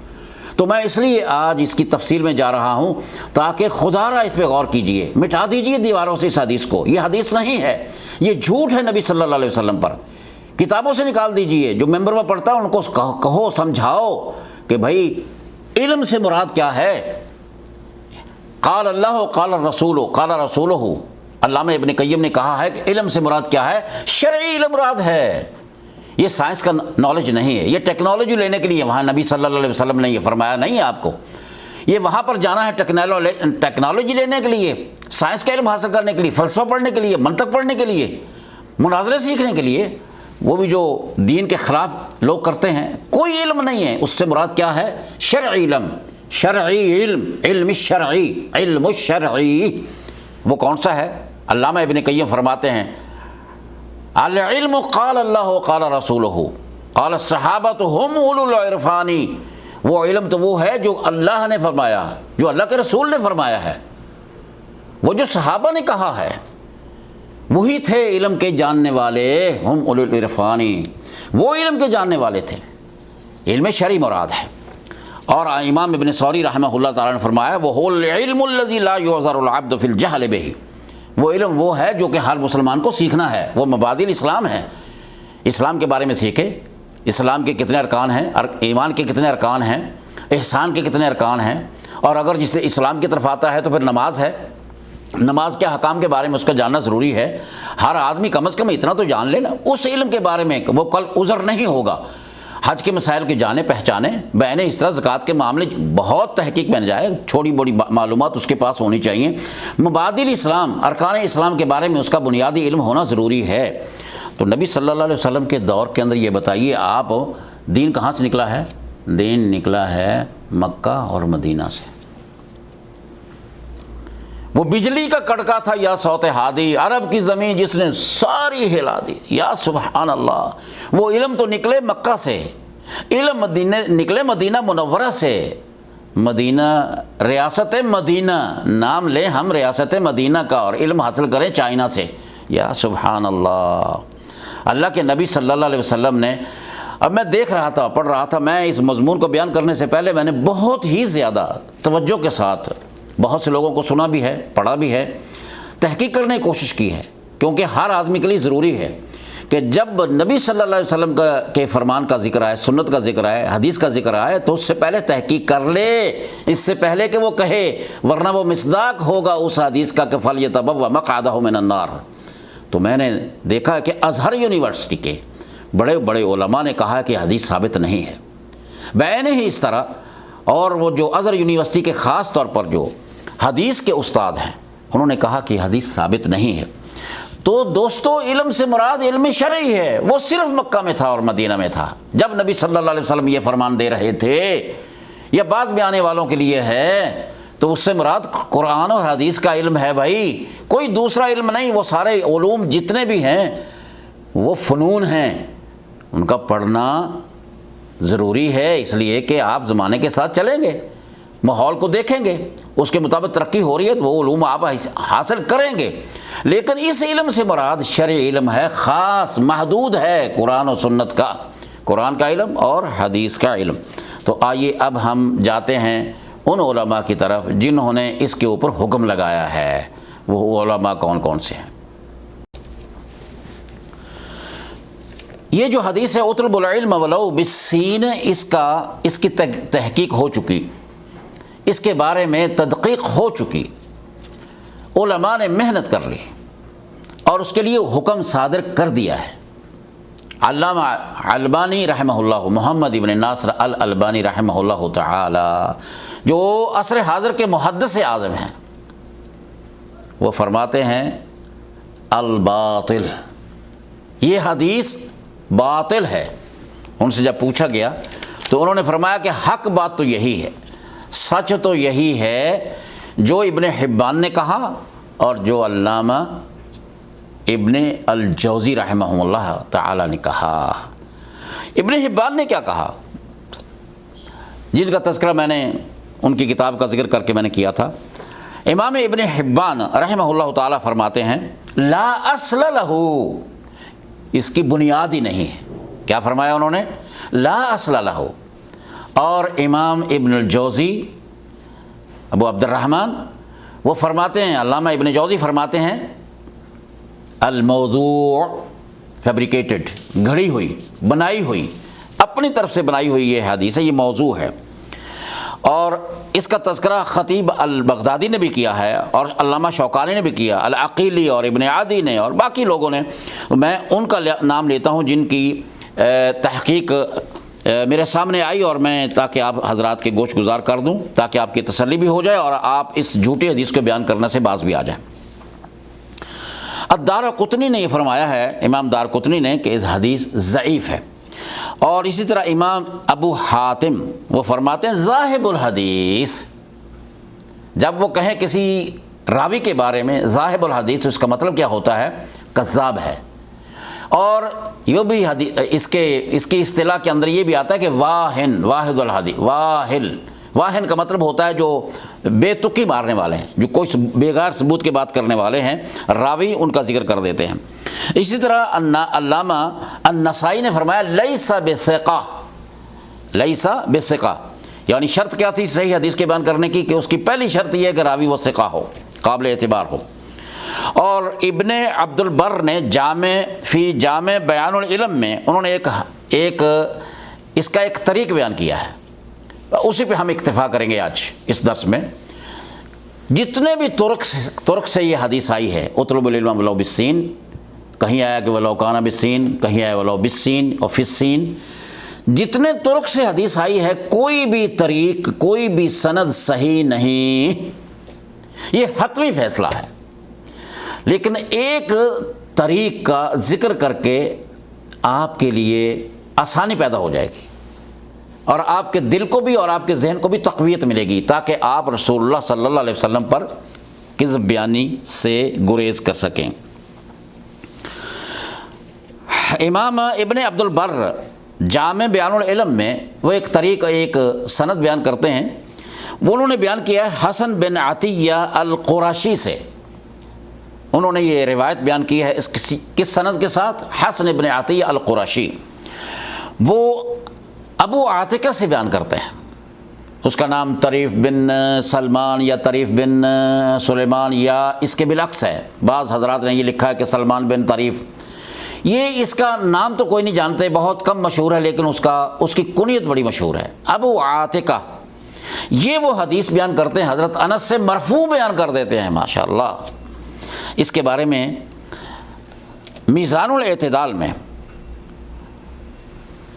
تو میں اس لیے آج اس کی تفصیل میں جا رہا ہوں تاکہ خدا را اس پہ غور کیجئے، مٹا دیجئے دیواروں سے اس حدیث کو۔ یہ حدیث نہیں ہے، یہ جھوٹ ہے نبی صلی اللہ علیہ وسلم پر۔ کتابوں سے نکال دیجئے، جو ممبر میں پڑھتا ہے ان کو کہو، سمجھاؤ کہ بھائی علم سے مراد کیا ہے۔ قال اللہ قال الرسول قال رسولہ، علامہ ابن قیم نے کہا ہے کہ علم سے مراد کیا ہے؟ شرعی علم مراد ہے، یہ سائنس کا نالج نہیں ہے۔ یہ ٹیکنالوجی لینے کے لیے وہاں نبی صلی اللہ علیہ وسلم نے یہ فرمایا نہیں ہے آپ کو، یہ وہاں پر جانا ہے ٹیکنالوجی لینے کے لیے، سائنس کا علم حاصل کرنے کے لیے، فلسفہ پڑھنے کے لیے، منطق پڑھنے کے لیے، مناظرے سیکھنے کے لیے، وہ بھی جو دین کے خلاف لوگ کرتے ہیں۔ کوئی علم نہیں ہے، اس سے مراد کیا ہے؟ شرعی علم، شرعی علم، علم الشرعی، علم الشرعی۔ وہ کون سا ہے؟ علامہ ابن قیم فرماتے ہیں العلم قال اللہ قال رسولہ قال الصحابۃ هم اولو العرفان، وہ علم تو وہ ہے جو اللہ نے فرمایا، جو اللہ کے رسول نے فرمایا ہے، وہ جو صحابہ نے کہا ہے، وہی تھے علم کے جاننے والے، ہم اولو العرفان، وہ علم کے جاننے والے تھے۔ علم شرعی مراد ہے۔ اور امام ابن ثوری رحمہ اللہ تعالیٰ نے فرمایا وہ العلم الذی لا یعذر العبد فی الجہل بہ، وہ علم وہ ہے جو کہ ہر مسلمان کو سیکھنا ہے، وہ مبادئ الاسلام ہے۔ اسلام کے بارے میں سیکھے، اسلام کے کتنے ارکان ہیں، ایمان کے کتنے ارکان ہیں، احسان کے کتنے ارکان ہیں، اور اگر جسے اسلام کی طرف آتا ہے تو پھر نماز ہے، نماز کے حکام کے بارے میں اس کا جاننا ضروری ہے۔ ہر آدمی کم از کم اتنا تو جان لے نا، اس علم کے بارے میں وہ کل عذر نہیں ہوگا۔ حج کے مسائل کے جانے پہچانے، بین اس طرح زکوٰۃ کے معاملے بہت تحقیق بن جائے، چھوٹی بڑی معلومات اس کے پاس ہونی چاہیے۔ مبادئ اسلام، ارکان اسلام کے بارے میں اس کا بنیادی علم ہونا ضروری ہے۔ تو نبی صلی اللہ علیہ وسلم کے دور کے اندر یہ بتائیے آپ، دین کہاں سے نکلا ہے؟ دین نکلا ہے مکہ اور مدینہ سے۔ وہ بجلی کا کڑکا تھا یا صوت ہادی، عرب کی زمین جس نے ساری ہلا دی، یا سبحان اللہ۔ وہ علم تو نکلے مکہ سے، علم نکلے مدینہ منورہ سے۔ مدینہ، ریاست مدینہ، نام لیں ہم ریاست مدینہ کا، اور علم حاصل کریں چائنا سے، یا سبحان اللہ۔ اللہ کے نبی صلی اللہ علیہ وسلم نے، اب میں دیکھ رہا تھا، پڑھ رہا تھا، میں اس مضمون کو بیان کرنے سے پہلے میں نے بہت ہی زیادہ توجہ کے ساتھ بہت سے لوگوں کو سنا بھی ہے، پڑھا بھی ہے، تحقیق کرنے کی کوشش کی ہے، کیونکہ ہر آدمی کے لیے ضروری ہے کہ جب نبی صلی اللہ علیہ وسلم کے فرمان کا ذکر آئے، سنت کا ذکر آئے، حدیث کا ذکر آئے، تو اس سے پہلے تحقیق کر لے، اس سے پہلے کہ وہ کہے، ورنہ وہ مصداق ہوگا اس حدیث کا کہ فَلْيَتَبَوَّأْ مَقْعَدَهُ مِنَ النَّارِ۔ تو میں نے دیکھا کہ ازہر یونیورسٹی کے بڑے بڑے علماء نے کہا کہ حدیث ثابت نہیں ہے، بیان ہی اس طرح۔ اور وہ جو ازہر یونیورسٹی کے خاص طور پر جو حدیث کے استاد ہیں، انہوں نے کہا کہ حدیث ثابت نہیں ہے۔ تو دوستو علم سے مراد علم شرعی ہے، وہ صرف مکہ میں تھا اور مدینہ میں تھا جب نبی صلی اللہ علیہ وسلم یہ فرمان دے رہے تھے، یا بعد میں آنے والوں کے لیے ہے، تو اس سے مراد قرآن اور حدیث کا علم ہے بھائی، کوئی دوسرا علم نہیں۔ وہ سارے علوم جتنے بھی ہیں وہ فنون ہیں، ان کا پڑھنا ضروری ہے، اس لیے کہ آپ زمانے کے ساتھ چلیں گے، ماحول کو دیکھیں گے، اس کے مطابق ترقی ہو رہی ہے تو وہ علوم آپ حاصل کریں گے، لیکن اس علم سے مراد شرعی علم ہے، خاص محدود ہے قرآن و سنت کا، قرآن کا علم اور حدیث کا علم۔ تو آئیے اب ہم جاتے ہیں ان علماء کی طرف جنہوں نے اس کے اوپر حکم لگایا ہے، وہ علماء کون کون سے ہیں۔ یہ جو حدیث ہے اطلب العلم ولو بالسین، اس کی تحقیق ہو چکی، اس کے بارے میں تدقیق ہو چکی، علماء نے محنت کر لی اور اس کے لیے حکم صادر کر دیا ہے۔ علامہ البانی رحمہ اللہ، محمد ابن ناصر الالبانی رحمہ اللہ تعالی، جو عصر حاضر کے محدث اعظم ہیں، وہ فرماتے ہیں الباطل، یہ حدیث باطل ہے۔ ان سے جب پوچھا گیا تو انہوں نے فرمایا کہ حق بات تو یہی ہے، سچ تو یہی ہے جو ابن حبان نے کہا اور جو علامہ ابن الجوزی رحمہ اللہ تعالی نے کہا۔ ابن حبان نے کیا کہا، جن کا تذکرہ میں نے ان کی کتاب کا ذکر کر کے میں نے کیا تھا۔ امام ابن حبان رحمہ اللہ تعالی فرماتے ہیں لا اصل لہ، اس کی بنیاد ہی نہیں ہے۔ کیا فرمایا انہوں نے؟ لا اصل لہ۔ اور امام ابن الجوزی ابو عبد الرحمن وہ فرماتے ہیں، علامہ ابن جوزی فرماتے ہیں الموضوع، فیبریکیٹڈ، گھڑی ہوئی، بنائی ہوئی، اپنی طرف سے بنائی ہوئی یہ حدیث ہے، یہ موضوع ہے۔ اور اس کا تذکرہ خطیب البغدادی نے بھی کیا ہے اور علامہ شوکانی نے بھی کیا، العقیلی اور ابن عادی نے اور باقی لوگوں نے۔ میں ان کا نام لیتا ہوں جن کی تحقیق میرے سامنے آئی، اور میں تاکہ آپ حضرات کے گوش گزار کر دوں، تاکہ آپ کی تسلی بھی ہو جائے اور آپ اس جھوٹی حدیث کو بیان کرنے سے باز بھی آ جائیں۔ الدارقطنی نے یہ فرمایا ہے، امام دارقطنی نے، کہ اس حدیث ضعیف ہے۔ اور اسی طرح امام ابو حاتم وہ فرماتے ہیں ذاہب الحدیث، جب وہ کہیں کسی راوی کے بارے میں ذاہب الحدیث تو اس کا مطلب کیا ہوتا ہے؟ کذاب ہے۔ اور یہ بھی اس کی اصطلاح کے اندر یہ بھی آتا ہے کہ واہن، واحد الحدیث، واہن کا مطلب ہوتا ہے جو بے تکی مارنے والے ہیں، جو کوئی بغیر ثبوت کے بات کرنے والے ہیں، راوی ان کا ذکر کر دیتے ہیں۔ اسی طرح علامہ النسائی نے فرمایا لیس بثقہ، لیس بثقہ، یعنی شرط کیا تھی صحیح حدیث کے بیان کرنے کی؟ کہ اس کی پہلی شرط یہ ہے کہ راوی وہ ثقہ ہو، قابل اعتبار ہو۔ اور ابن عبد البر نے جامع بیان العلم میں انہوں نے ایک اس کا ایک طریق بیان کیا ہے، اسی پہ ہم اکتفا کریں گے آج اس درس میں۔ جتنے بھی ترک سے یہ حدیث آئی ہے اطلب العلم ولو بالسین، کہیں آیا کہ ولو کان بالسین، کہیں آیا ولو بالسین اور فی السین، جتنے ترک سے حدیث آئی ہے کوئی بھی طریق، کوئی بھی سند صحیح نہیں، یہ حتمی فیصلہ ہے۔ لیکن ایک طریق کا ذکر کر کے آپ کے لیے آسانی پیدا ہو جائے گی اور آپ کے دل کو بھی اور آپ کے ذہن کو بھی تقویت ملے گی، تاکہ آپ رسول اللہ صلی اللہ علیہ وسلم پر کذب بیانی سے گریز کر سکیں۔ امام ابن عبد البر جامع بیان العلم میں وہ ایک سند بیان کرتے ہیں، وہ انہوں نے بیان کیا ہے حسن بن عطیہ القرشی سے، انہوں نے یہ روایت بیان کی ہے کس سند کے ساتھ؟ حسن بن عطیہ القرشی، وہ ابو عاتقہ سے بیان کرتے ہیں، اس کا نام طریف بن سلمان یا طریف بن سلیمان یا اس کے بالعکس ہے، بعض حضرات نے یہ لکھا ہے کہ سلمان بن طریف، یہ اس کا نام تو کوئی نہیں جانتے، بہت کم مشہور ہے، لیکن اس کی کنیت بڑی مشہور ہے، ابو عاتقہ۔ یہ وہ حدیث بیان کرتے ہیں، حضرت انس سے مرفوع بیان کر دیتے ہیں، ماشاءاللہ۔ اس کے بارے میں میزان الاعتدال میں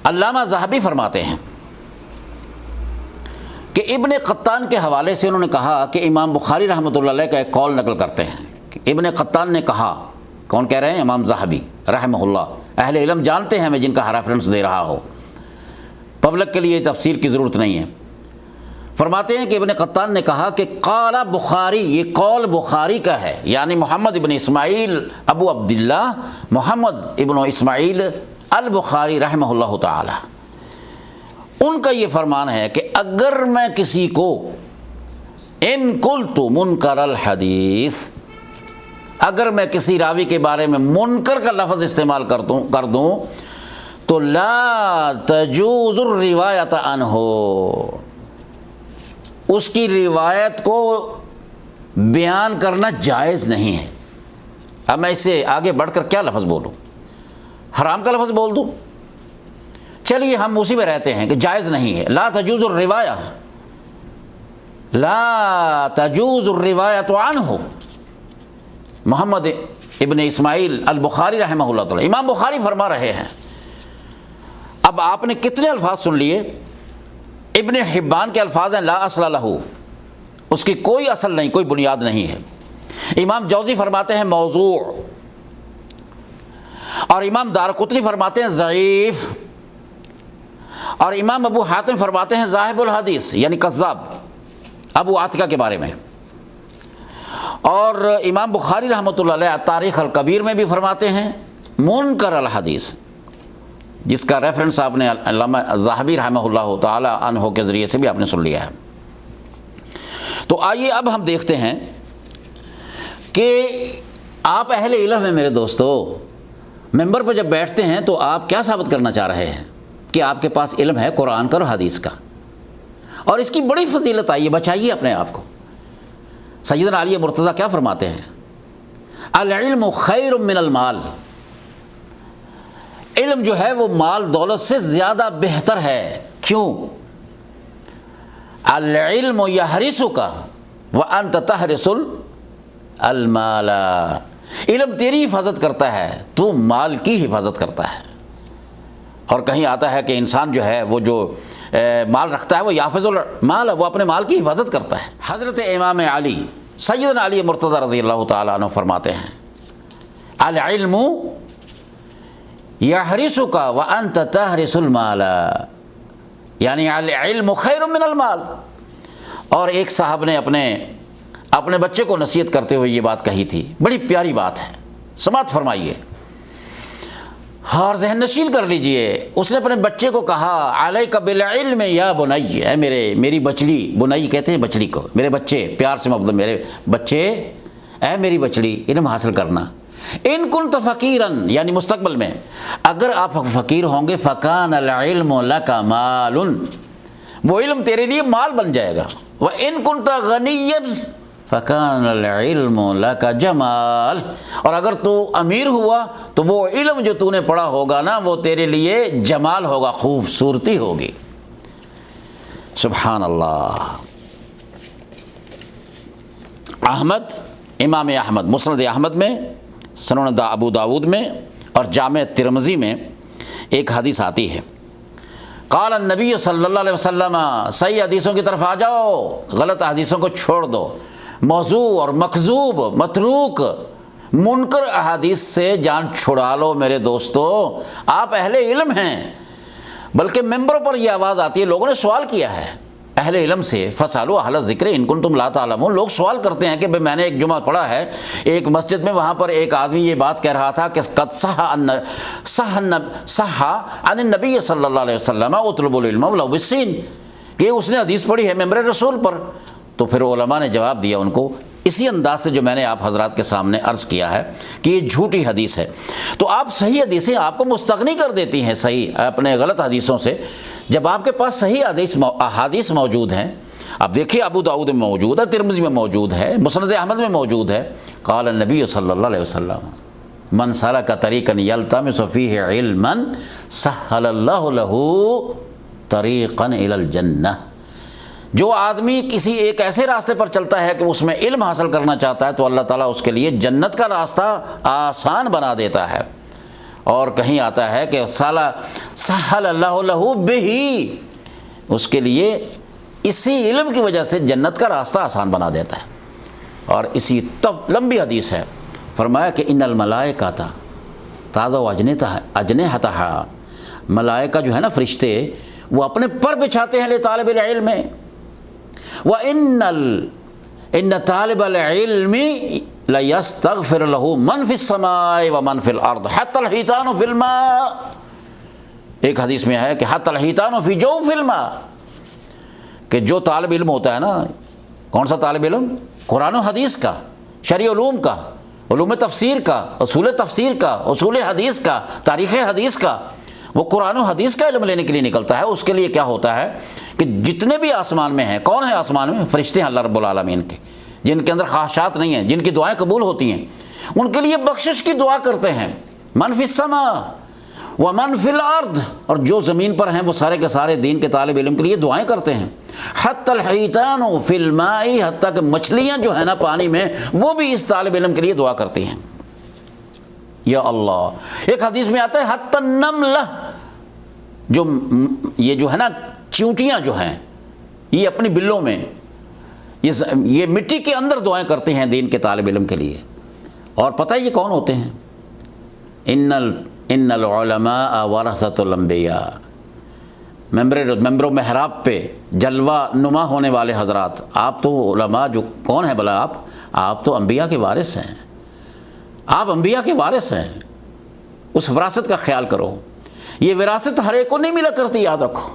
علامہ ذہبی فرماتے ہیں کہ ابن قطان کے حوالے سے انہوں نے کہا کہ امام بخاری رحمۃ اللہ علیہ کا ایک قول نقل کرتے ہیں کہ ابن قطان نے کہا، کون کہہ رہے ہیں؟ امام ذہبی رحمہ اللہ۔ اہل علم جانتے ہیں میں جن کا ریفرنس دے رہا ہوں، پبلک کے لیے تفسیر کی ضرورت نہیں ہے۔ فرماتے ہیں کہ ابن قطان نے کہا کہ قال بخاری، یہ قول بخاری کا ہے، یعنی محمد ابن اسماعیل ابو عبداللہ محمد ابن اسماعیل البخاری رحمہ اللہ تعالی، ان کا یہ فرمان ہے کہ اگر میں کسی کو ان قلت منکر الحدیث، اگر میں کسی راوی کے بارے میں منکر کا لفظ استعمال کر دوں تو لا تجوز الروایت عنہ، اس کی روایت کو بیان کرنا جائز نہیں ہے۔ اب میں اس سے آگے بڑھ کر کیا لفظ بولوں؟ حرام کا لفظ بول دوں؟ چلیے ہم اسی میں رہتے ہیں کہ جائز نہیں ہے۔ لا تجوز الروایہ، لا تجوز الروایت عنہ، محمد ابن اسماعیل البخاری رحمہ اللہ تعالی، امام بخاری فرما رہے ہیں۔ اب آپ نے کتنے الفاظ سن لیے؟ ابن حبان کے الفاظ ہیں لا اصل لہ، اس کی کوئی اصل نہیں، کوئی بنیاد نہیں ہے۔ امام جوزی فرماتے ہیں موضوع، اور امام دارقطنی فرماتے ہیں ضعیف، اور امام ابو حاتم فرماتے ہیں ذاہب الحدیث، یعنی کذاب، ابو عاتقہ کے بارے میں۔ اور امام بخاری رحمۃ اللہ علیہ تاریخ الکبیر میں بھی فرماتے ہیں منکر الحدیث، جس کا ریفرنس آپ نے علامہ ذہبی رحمہ اللہ تعالی عنہ کے ذریعے سے بھی آپ نے سن لیا ہے۔ تو آئیے اب ہم دیکھتے ہیں کہ آپ اہل علم ہیں میرے دوستو، ممبر پر جب بیٹھتے ہیں تو آپ کیا ثابت کرنا چاہ رہے ہیں؟ کہ آپ کے پاس علم ہے قرآن کا اور حدیث کا، اور اس کی بڑی فضیلت آئی ہے، بچائیے اپنے آپ کو۔ سیدنا علی مرتضیٰ کیا فرماتے ہیں؟ العلم خیر من المال، علم جو ہے وہ مال دولت سے زیادہ بہتر ہے۔ کیوں؟ العلم یحرسک وانت تحرس المال، علم تیری حفاظت کرتا ہے، تو مال کی حفاظت کرتا ہے۔ اور کہیں آتا ہے کہ انسان جو ہے وہ جو مال رکھتا ہے وہ یحفظ المال، وہ اپنے مال کی حفاظت کرتا ہے۔ حضرت امام علی سیدنا علی مرتضیٰ رضی اللہ تعالیٰ عنہ فرماتے ہیں العلم یحرسک وانت تحرس المال، یعنی العلم خیر من المال۔ اور ایک صاحب نے اپنے بچے کو نصیحت کرتے ہوئے یہ بات کہی تھی، بڑی پیاری بات ہے، سماعت فرمائیے اور ذہن نشین کر لیجئے۔ اس نے اپنے بچے کو کہا علیک بالعلم یا بنی، اے میری بچڑی، بنی کہتے ہیں بچڑی کو، میرے بچے، پیار سے مطلب میرے بچے، اے میری بچڑی، علم حاصل کرنا۔ ان کنت فقیرن، یعنی مستقبل میں اگر آپ فقیر ہوں گے، فکان العلم لک مال، وہ علم تیرے لیے مال بن جائے گا۔ وان کنت غنیا فکان العلم لک جمال، اور اگر تو امیر ہوا تو وہ علم جو تو نے پڑھا ہوگا نا وہ تیرے لیے جمال ہوگا، خوبصورتی ہوگی۔ سبحان اللہ۔ احمد، امام احمد مسند احمد میں، سنن ابو داود میں اور جامع ترمذی میں ایک حدیث آتی ہے، قال النبی صلی اللہ علیہ وسلم، صحیح حدیثوں کی طرف آ جاؤ، غلط حدیثوں کو چھوڑ دو، موضوع اور مکذوب، متروک، منکر احادیث سے جان چھڑا لو میرے دوستو۔ آپ اہل علم ہیں، بلکہ ممبروں پر یہ آواز آتی ہے، لوگوں نے سوال کیا ہے اہل علم سے، فاسألوا اہل الذکر ان کنتم لا تعلمون۔ لوگ سوال کرتے ہیں کہ میں نے ایک جمعہ پڑھا ہے ایک مسجد میں، وہاں پر ایک آدمی یہ بات کہہ رہا تھا کہ قد صح عن النبی صلی اللہ علیہ وسلم اطلبوا العلم ولو بالسین، کہ اس نے حدیث پڑھی ہے ممبر رسول پر۔ تو پھر علماء نے جواب دیا ان کو اسی انداز سے جو میں نے آپ حضرات کے سامنے عرض کیا ہے کہ یہ جھوٹی حدیث ہے۔ تو آپ صحیح حدیثیں آپ کو مستغنی کر دیتی ہیں صحیح اپنے غلط حدیثوں سے، جب آپ کے پاس صحیح احادیث موجود ہیں۔ اب دیکھیے ابو داؤد میں موجود ہے، ترمذی میں موجود ہے، مسند احمد میں موجود ہے، قال النبی صلی اللہ علیہ وسلم من سلک طریقا یلتمس فیہ علما سہل اللہ لہ طریقا الی الجنہ۔ جو آدمی کسی ایک ایسے راستے پر چلتا ہے کہ اس میں علم حاصل کرنا چاہتا ہے تو اللہ تعالیٰ اس کے لیے جنت کا راستہ آسان بنا دیتا ہے۔ اور کہیں آتا ہے کہ سہل اللہ لہ بہ، اس کے لیے اسی علم کی وجہ سے جنت کا راستہ آسان بنا دیتا ہے۔ اور اسی لمبی حدیث ہے، فرمایا کہ ان الملائکۃ تضع اجنحتہا، ملائکہ جو ہے نا فرشتے، وہ اپنے پر بچھاتے ہیں لطالب العلم میں، وَإِنَّ طالب العلم لَيَسْتَغْفِرُ لَهُ مَنْ فِي السَّمَاءِ وَمَنْ فِي الْأَرْضِ حَتَّى الْحِيتَانُ فِي الْمَاءِ۔ ایک حدیث میں ہے کہ حَتَّى الْحِيتَانُ فِي جَوْفِ الْمَاءِ، کہ جو طالب علم ہوتا ہے نا، کون سا طالب علم؟ قرآن و حدیث کا، شرعی علوم کا، علوم تفسیر کا، اصول تفسیر کا، اصول حدیث کا، تاریخ حدیث کا، وہ قرآن و حدیث کا علم لینے کے لیے نکلتا ہے۔ اس کے لیے کیا ہوتا ہے کہ جتنے بھی آسمان میں ہیں، کون ہے آسمان میں؟ فرشتے ہیں اللہ رب العالمین کے، جن کے اندر خواہشات نہیں ہیں، جن کی دعائیں قبول ہوتی ہیں، ان کے لیے بخشش کی دعا کرتے ہیں۔ من فی السماء ومن فی الارض، اور جو زمین پر ہیں وہ سارے کے سارے دین کے طالب علم کے لیے دعائیں کرتے ہیں۔ حتی الحیتان فی الماء، حتیٰ کہ مچھلیاں جو ہیں نا پانی میں، وہ بھی اس طالب علم کے لیے دعا کرتی ہیں۔ یا اللہ، ایک حدیث میں آتا ہے حتی النملہ، یہ جو ہے نا چیونٹیاں جو ہیں، یہ اپنی بلوں میں یہ مٹی کے اندر دعائیں کرتے ہیں دین کے طالب علم کے لیے۔ اور پتہ ہے یہ کون ہوتے ہیں؟ ان العلماء ورثۃ الانبیاء، ممبر محراب پہ جلوہ نما ہونے والے حضرات، آپ تو علماء جو کون ہیں بھلا؟ آپ تو انبیاء کے وارث ہیں، آپ انبیاء کے وارث ہیں۔ اس وراثت کا خیال کرو۔ یہ وراثت ہر ایک کو نہیں ملا کرتی، یاد رکھو۔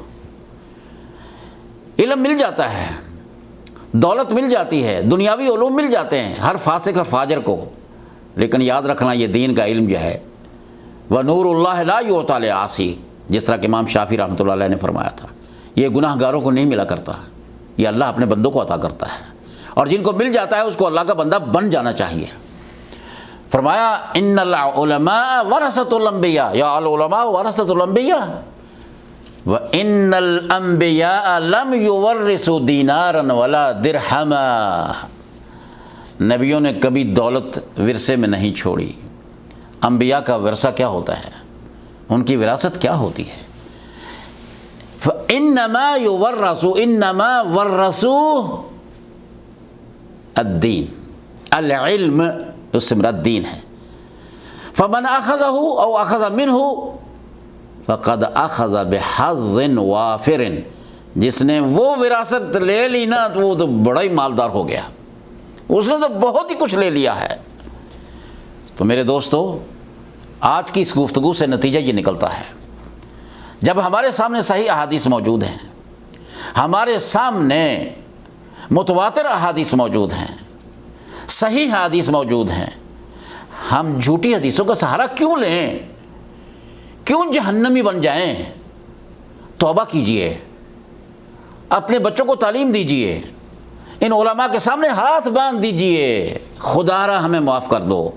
علم مل جاتا ہے، دولت مل جاتی ہے، دنیاوی علوم مل جاتے ہیں ہر فاسق اور فاجر کو، لیکن یاد رکھنا یہ دین کا علم جو ہے، وَنُورُ اللَّهِ لَا يُعْطَىٰ لِعَاصِي، جس طرح کہ امام شافعی رحمۃ اللہ علیہ نے فرمایا تھا، یہ گناہ گاروں کو نہیں ملا کرتا، یہ اللہ اپنے بندوں کو عطا کرتا ہے، اور جن کو مل جاتا ہے اس کو اللہ کا بندہ بن جانا چاہیے۔ فرمایا ان العلماء ورثۃ الانبیاء، یا العلماء ورثۃ الانبیاء وان الانبیاء لم یورثوا دینارا ولا درہما، نبیوں نے کبھی دولت ورثے میں نہیں چھوڑی۔ انبیاء کا ورثہ کیا ہوتا ہے؟ ان کی وراثت کیا ہوتی ہے؟ انما ورثوا الدین، العلم اس سے مراد دین ہے۔ فمن اخذہ او اخذ منہ فقد اخذ بحظ وافر، جس نے وہ وراثت لے لی نا تو وہ تو بڑا ہی مالدار ہو گیا، اس نے تو بہت ہی کچھ لے لیا ہے۔ تو میرے دوستو، آج کی اس گفتگو سے نتیجہ یہ نکلتا ہے، جب ہمارے سامنے صحیح احادیث موجود ہیں، ہمارے سامنے متواتر احادیث موجود ہیں، صحیح حدیث موجود ہیں، ہم جھوٹی حدیثوں کا سہارا کیوں لیں؟ کیوں جہنمی بن جائیں؟ توبہ کیجئے، اپنے بچوں کو تعلیم دیجئے، ان علماء کے سامنے ہاتھ باندھ دیجئے، خدا را ہمیں معاف کر دو۔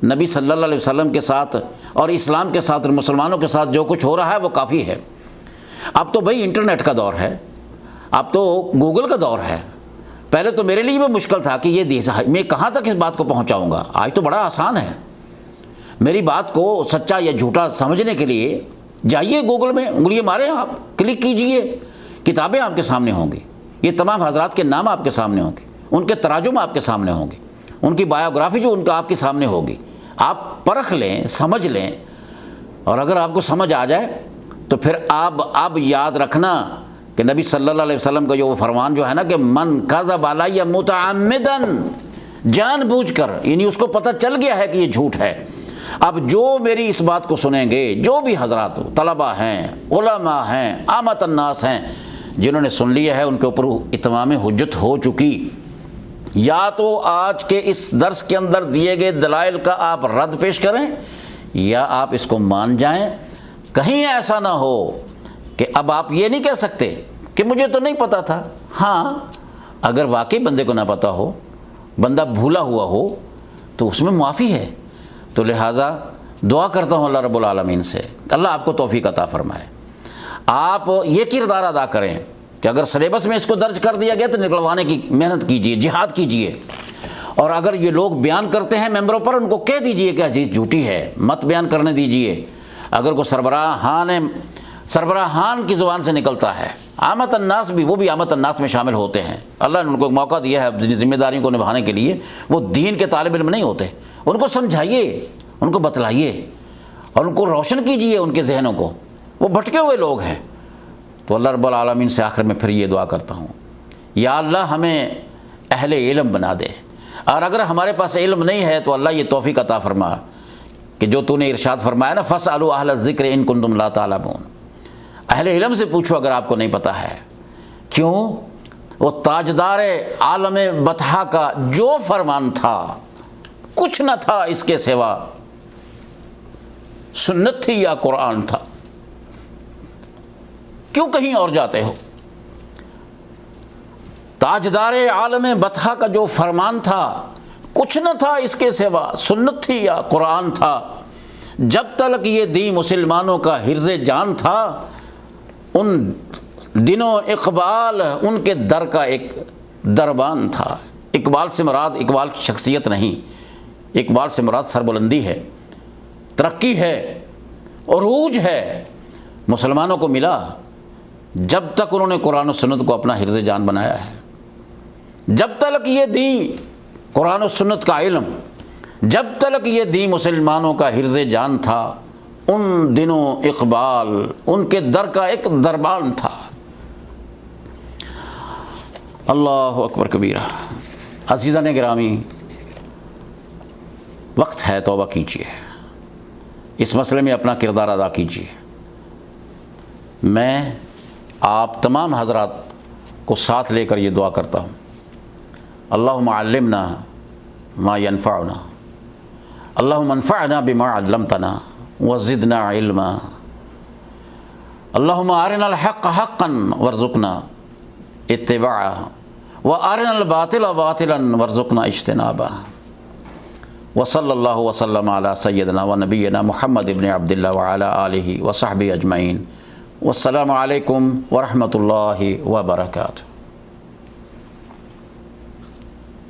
نبی صلی اللہ علیہ وسلم کے ساتھ اور اسلام کے ساتھ اور مسلمانوں کے ساتھ جو کچھ ہو رہا ہے وہ کافی ہے۔ اب تو بھائی انٹرنیٹ کا دور ہے، اب تو گوگل کا دور ہے۔ پہلے تو میرے لیے بھی مشکل تھا کہ میں کہاں تک اس بات کو پہنچاؤں گا، آج تو بڑا آسان ہے۔ میری بات کو سچا یا جھوٹا سمجھنے کے لیے جائیے گوگل میں، انگلیاں ماریں، آپ کلک کیجئے، کتابیں آپ کے سامنے ہوں گی، یہ تمام حضرات کے نام آپ کے سامنے ہوں گے، ان کے تراجم آپ کے سامنے ہوں گے، ان کی بایوگرافی جو ان کا آپ کے سامنے ہوگی، آپ پرکھ لیں، سمجھ لیں، اور اگر آپ کو سمجھ آ جائے تو پھر اب یاد رکھنا کہ نبی صلی اللہ علیہ وسلم کا جو وہ فرمان جو ہے نا کہ من کذب علی متعمدن، جان بوجھ کر، یعنی اس کو پتہ چل گیا ہے کہ یہ جھوٹ ہے۔ اب جو میری اس بات کو سنیں گے، جو بھی حضرات طلبہ ہیں، علماء ہیں، عامۃ الناس ہیں، جنہوں نے سن لیا ہے، ان کے اوپر اتمام حجت ہو چکی، یا تو آج کے اس درس کے اندر دیے گئے دلائل کا آپ رد پیش کریں، یا آپ اس کو مان جائیں۔ کہیں ایسا نہ ہو کہ اب آپ یہ نہیں کہہ سکتے کہ مجھے تو نہیں پتا تھا۔ ہاں، اگر واقعی بندے کو نہ پتا ہو، بندہ بھولا ہوا ہو، تو اس میں معافی ہے۔ تو لہٰذا دعا کرتا ہوں اللہ رب العالمین سے، اللہ آپ کو توفیق عطا فرمائے۔ آپ یہ کردار ادا کریں کہ اگر سلیبس میں اس کو درج کر دیا گیا تو نکلوانے کی محنت کیجیے، جہاد کیجیے، اور اگر یہ لوگ بیان کرتے ہیں ممبروں پر، ان کو کہہ دیجیے کہ حدیث جھوٹی ہے، مت بیان کرنے دیجیے۔ اگر کوئی سربراہان کی زبان سے نکلتا ہے عامت الناس بھی، وہ بھی عامت الناس میں شامل ہوتے ہیں. اللہ نے ان کو ایک موقع دیا ہے اپنی ذمہ داریوں کو نبھانے کے لیے. وہ دین کے طالب علم نہیں ہوتے، ان کو سمجھائیے، ان کو بتلائیے اور ان کو روشن کیجیے ان کے ذہنوں کو. وہ بھٹکے ہوئے لوگ ہیں. تو اللہ رب العالمین سے آخر میں پھر یہ دعا کرتا ہوں، یا اللہ ہمیں اہل علم بنا دے، اور اگر ہمارے پاس علم نہیں ہے تو اللہ یہ توفیق عطا فرما کہ جو تو نے ارشاد فرمایا نا فاسألوا اہل الذکر ان کنتم لا تعلمون، اہل علم سے پوچھو اگر آپ کو نہیں پتہ ہے. کیوں؟ وہ تاجدار عالم بطحا کا جو فرمان تھا کچھ نہ تھا اس کے سوا، سنت تھی یا قرآن تھا. کیوں کہیں اور جاتے ہو؟ تاجدار عالم بطحا کا جو فرمان تھا کچھ نہ تھا اس کے سوا، سنت تھی یا قرآن تھا. جب تک یہ دین مسلمانوں کا حرز جان تھا، ان دنوں اقبال ان کے در کا ایک دربان تھا. اقبال سے مراد اقبال کی شخصیت نہیں، اقبال سے مراد سربلندی ہے، ترقی ہے، عروج ہے. مسلمانوں کو ملا جب تک انہوں نے قرآن و سنت کو اپنا حرز جان بنایا ہے. جب تک یہ دین قرآن و سنت کا علم، جب تک یہ دین مسلمانوں کا حرز جان تھا، ان دنوں اقبال ان کے در کا ایک دربان تھا. اللہ اکبر کبیرہ. عزیزان گرامی، وقت ہے، توبہ کیجیے، اس مسئلے میں اپنا کردار ادا کیجیے. میں آپ تمام حضرات کو ساتھ لے کر یہ دعا کرتا ہوں، اللہم علمنا ما ینفعنا، اللہم انفعنا بما علمتنا وزدنا علما، اللہم ارنا الحق حقا وارزقنا اتباعہ وارنا الباطل باطلا وارزقنا اجتنابہ. وصلی اللہ وسلم علی سیدنا و نبینا محمد ابن عبداللہ وعلی آلہ وصحبہ اجمعین. والسلام علیکم ورحمۃ اللہ وبرکاتہ.